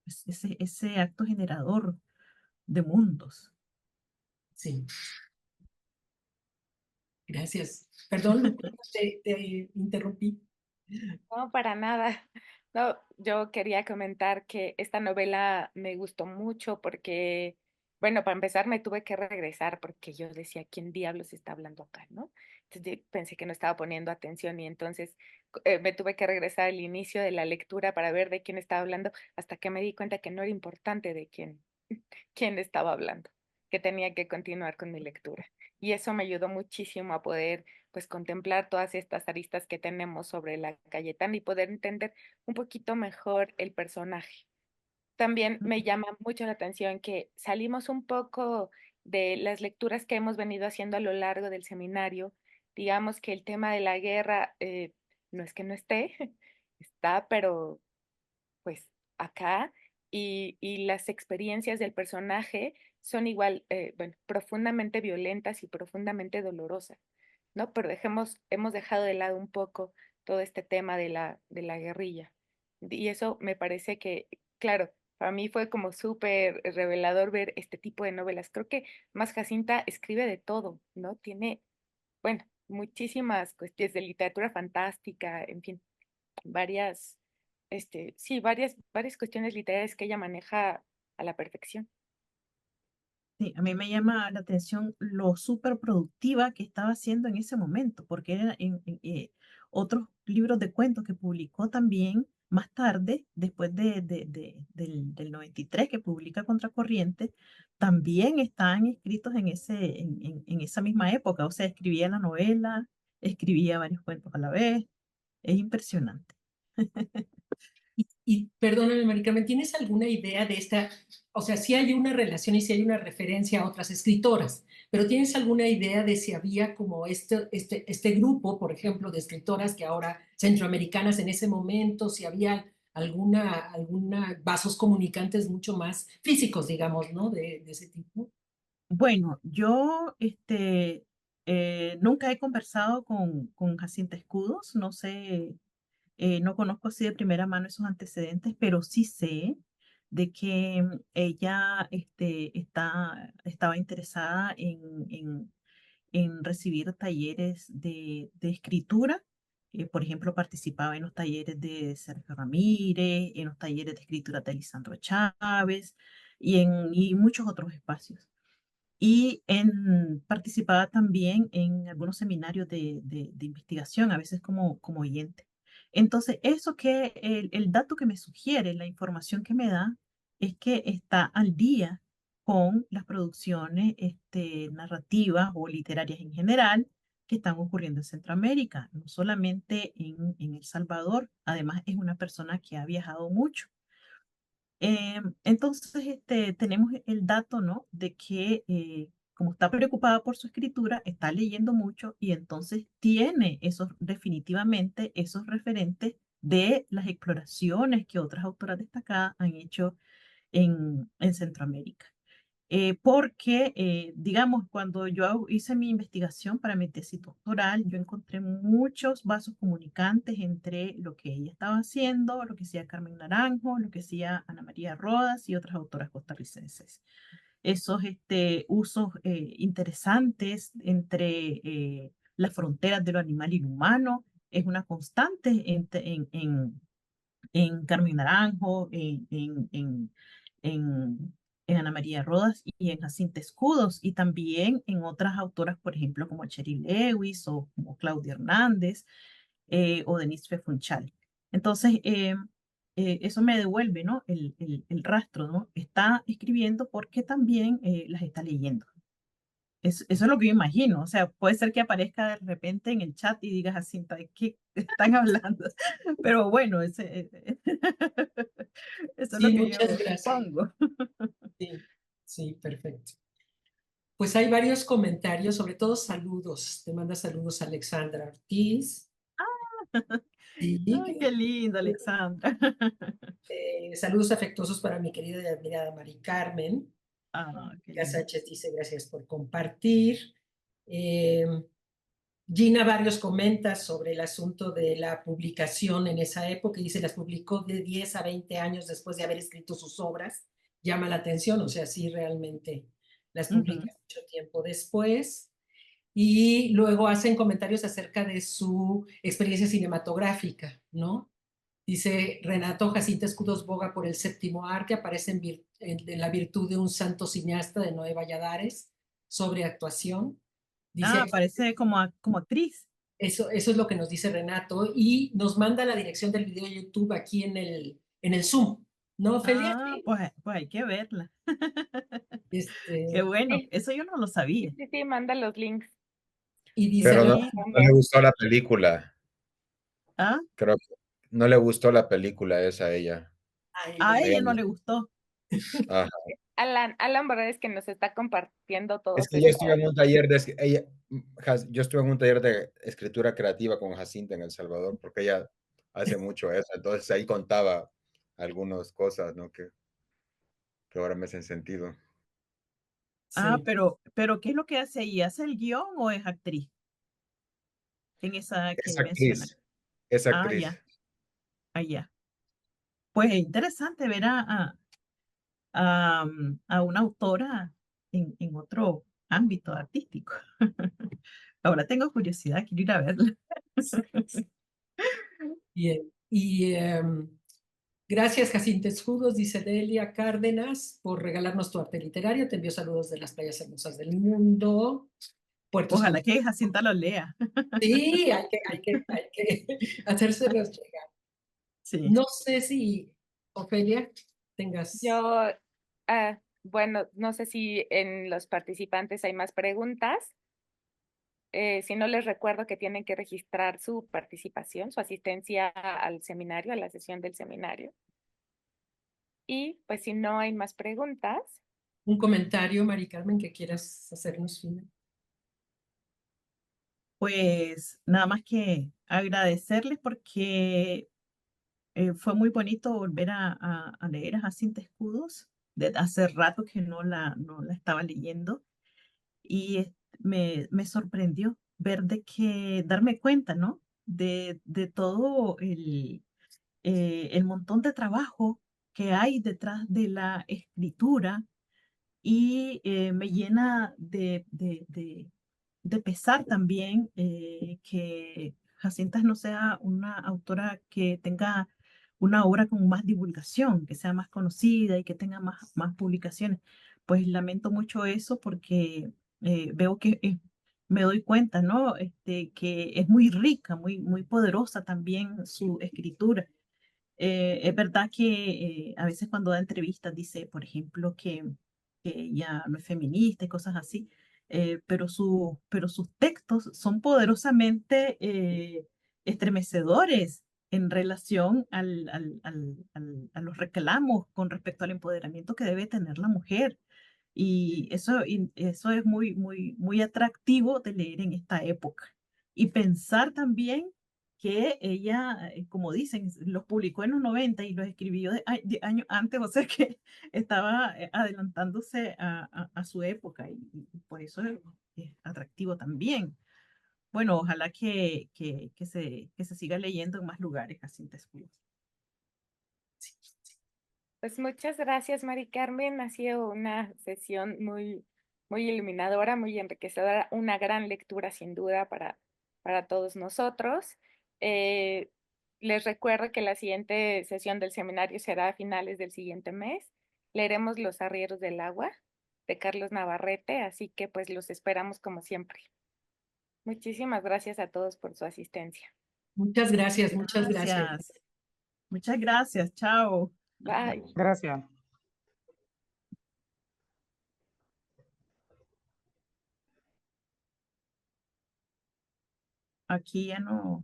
Speaker 2: ese acto generador de mundos.
Speaker 1: Sí, gracias. Perdón, Lupita, te interrumpí.
Speaker 6: No, para nada. No, yo quería comentar que esta novela me gustó mucho porque, bueno, para empezar me tuve que regresar porque yo decía, ¿quién diablos está hablando acá, no? Entonces pensé que no estaba poniendo atención y entonces me tuve que regresar al inicio de la lectura para ver de quién estaba hablando hasta que me di cuenta que no era importante de quién estaba hablando, que tenía que continuar con mi lectura. Y eso me ayudó muchísimo a poder pues contemplar todas estas aristas que tenemos sobre la Cayetana y poder entender un poquito mejor el personaje. También me llama mucho la atención que salimos un poco de las lecturas que hemos venido haciendo a lo largo del seminario. Digamos que el tema de la guerra no es que no esté, está, pero pues acá y las experiencias del personaje son igual, bueno, profundamente violentas y profundamente dolorosas, ¿no? Pero hemos dejado de lado un poco todo este tema de la guerrilla. Y eso me parece que, claro, para mí fue como súper revelador ver este tipo de novelas. Creo que más Jacinta escribe de todo, ¿no? Tiene, bueno, muchísimas cuestiones de literatura fantástica, en fin, varias, sí, varias cuestiones literarias que ella maneja a la perfección.
Speaker 2: Sí, a mí me llama la atención lo súper productiva que estaba haciendo en ese momento, porque era otros libros de cuentos que publicó también más tarde, después del 93 que publica Contracorriente, también están escritos en esa misma época. O sea, escribía la novela, escribía varios cuentos a la vez. Es impresionante.
Speaker 1: Y perdóname, Mari Carmen, ¿tienes alguna idea de esta? O sea, sí hay una relación y sí hay una referencia a otras escritoras, pero ¿tienes alguna idea de si había como este grupo, por ejemplo, de escritoras que ahora centroamericanas en ese momento, si había alguna vasos comunicantes mucho más físicos, digamos, ¿no? De ese tipo.
Speaker 2: Bueno, yo nunca he conversado con Jacinta Escudos, no sé. No conozco así de primera mano esos antecedentes, pero sí sé de que ella estaba interesada en recibir talleres de escritura. Por ejemplo, participaba en los talleres de Sergio Ramírez, en los talleres de escritura de Lisandro Chávez y muchos otros espacios. Y participaba también en algunos seminarios de investigación, a veces como oyente. Entonces, el dato que me sugiere, la información que me da, es que está al día con las producciones narrativas o literarias en general que están ocurriendo en Centroamérica, no solamente en El Salvador. Además, es una persona que ha viajado mucho. Entonces, tenemos el dato, ¿no? De que como está preocupada por su escritura, está leyendo mucho y entonces tiene definitivamente esos referentes de las exploraciones que otras autoras destacadas han hecho en Centroamérica. Porque, digamos, cuando yo hice mi investigación para mi tesis doctoral, yo encontré muchos vasos comunicantes entre lo que ella estaba haciendo, lo que hacía Carmen Naranjo, lo que hacía Ana María Rodas y otras autoras costarricenses. Esos usos interesantes entre las fronteras de lo animal y lo humano es una constante en Carmen Naranjo, en, en Ana María Rodas y en Jacinta Escudos, y también en otras autoras, por ejemplo, como Cheryl Lewis o como Claudia Hernández o Denise Fefunchal. Entonces, eso me devuelve, ¿no? El rastro, ¿no? Está escribiendo porque también las está leyendo. Eso es lo que yo imagino. O sea, puede ser que aparezca de repente en el chat y digas así, ¿de qué están hablando? Pero bueno, eso es lo
Speaker 1: Sí,
Speaker 2: que
Speaker 1: muchas
Speaker 2: yo
Speaker 1: gracias.
Speaker 2: supongo.
Speaker 1: Sí, sí, perfecto. Pues hay varios comentarios, sobre todo saludos. Te manda saludos Alexandra Ortiz. Sí,
Speaker 2: Ay, qué lindo, Alexandra.
Speaker 1: saludos afectuosos para mi querida y admirada Mari Carmen.
Speaker 2: Ah, qué
Speaker 1: Ya
Speaker 2: lindo.
Speaker 1: Sánchez dice gracias por compartir. Gina Barrios comenta sobre el asunto de la publicación en esa época y dice las publicó de 10 a 20 años después de haber escrito sus obras. Llama la atención, o sea, sí realmente las publica mucho tiempo después. Y luego hacen comentarios acerca de su experiencia cinematográfica, ¿no? Dice Renato Jacinta Escudos boga por el séptimo arte, aparece en La virtud de un santo cineasta de Noé Valladares, sobre actuación. Dice,
Speaker 2: Parece como actriz.
Speaker 1: eso es lo que nos dice Renato y nos manda la dirección del video de YouTube aquí en el Zoom, ¿no, Ofelia?
Speaker 2: Pues hay que verla. Qué
Speaker 1: Este,
Speaker 2: bueno,
Speaker 6: Sí,
Speaker 2: eso yo no lo sabía.
Speaker 6: sí, manda los links.
Speaker 1: y dice
Speaker 3: Pero no,
Speaker 2: Sí.
Speaker 3: no le gustó la película.
Speaker 2: ¿Ah?
Speaker 3: Creo que no le gustó la película esa a ella.
Speaker 2: A
Speaker 3: A ella
Speaker 2: ella no
Speaker 3: no.
Speaker 2: le gustó.
Speaker 3: Ajá.
Speaker 6: Alan Barrera que nos está compartiendo
Speaker 3: Es
Speaker 6: todos
Speaker 3: que yo
Speaker 6: estos.
Speaker 3: estuve en un taller yo estuve en un taller de escritura creativa con Jacinta en El Salvador, porque ella hace mucho eso. Entonces ahí contaba algunas cosas, ¿no? Que ahora me hacen sentido.
Speaker 2: Ah,
Speaker 1: sí.
Speaker 2: pero ¿qué es lo que hace ahí? ¿Hace el guión o es actriz? En esa que
Speaker 3: Es
Speaker 2: menciona.
Speaker 3: actriz, es
Speaker 2: Ah,
Speaker 3: actriz.
Speaker 2: ya, ya. Pues es interesante ver a una autora en otro ámbito artístico. Ahora tengo curiosidad, quiero ir a verla.
Speaker 1: Bien. Y gracias, Jacinta Escudos, dice Delia Cárdenas, por regalarnos tu arte literario. Te envío saludos de las playas hermosas del mundo. Puerto
Speaker 2: Ojalá
Speaker 1: Escondido.
Speaker 2: que Jacinta lo lea.
Speaker 1: Sí, hay que hacérselos llegar.
Speaker 2: Sí.
Speaker 1: No sé si, Ofelia, tengas.
Speaker 6: Yo, bueno, no sé si en los participantes hay más preguntas. Si no, les recuerdo que tienen que registrar su participación, su asistencia al seminario, a la sesión del seminario. Y pues si no hay más preguntas,
Speaker 1: Un comentario, Mari Carmen, que quieras hacernos final.
Speaker 2: Pues nada más que agradecerles porque fue muy bonito volver a leer a Jacinta Escudos. Hace rato que no la estaba leyendo y me sorprendió darme cuenta, ¿no? De todo el montón de trabajo que hay detrás de la escritura y me llena de pesar también que Jacinta no sea una autora que tenga una obra con más divulgación, que sea más conocida y que tenga más publicaciones. Pues lamento mucho eso porque veo que me doy cuenta, ¿no? Que es muy rica, muy poderosa también su escritura. Es verdad que a veces cuando da entrevistas dice, por ejemplo, que ella no es feminista y cosas así. pero sus textos son poderosamente estremecedores en relación a los reclamos con respecto al empoderamiento que debe tener la mujer. Y eso es muy atractivo de leer en esta época. Y pensar también que ella, como dicen, los publicó en los 90 y los escribió de años antes, o sea que estaba adelantándose a su época y por eso es atractivo también. Bueno, ojalá que se siga leyendo en más lugares, Jacinta Escudo.
Speaker 6: Pues muchas gracias, Mari Carmen. Ha sido una sesión muy iluminadora, muy enriquecedora, una gran lectura sin duda para todos nosotros. Les recuerdo que la siguiente sesión del seminario será a finales del siguiente mes. Leeremos Los arrieros del agua de Carlos Navarrete, así que pues los esperamos como siempre. Muchísimas gracias a todos por su asistencia.
Speaker 1: Muchas gracias, muchas gracias.
Speaker 2: Muchas gracias, chao.
Speaker 6: Bye.
Speaker 7: Gracias.
Speaker 2: Aquí ya nos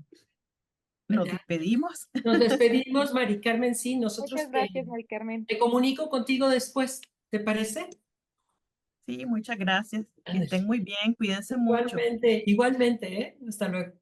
Speaker 2: despedimos.
Speaker 1: Nos despedimos, Mari Carmen, sí, nosotros
Speaker 6: Muchas gracias, Mari Carmen.
Speaker 1: te comunico contigo después, ¿te parece?
Speaker 2: Sí, muchas gracias. Que estén muy bien, cuídense mucho.
Speaker 1: Igualmente, igualmente, ¿eh? Hasta luego.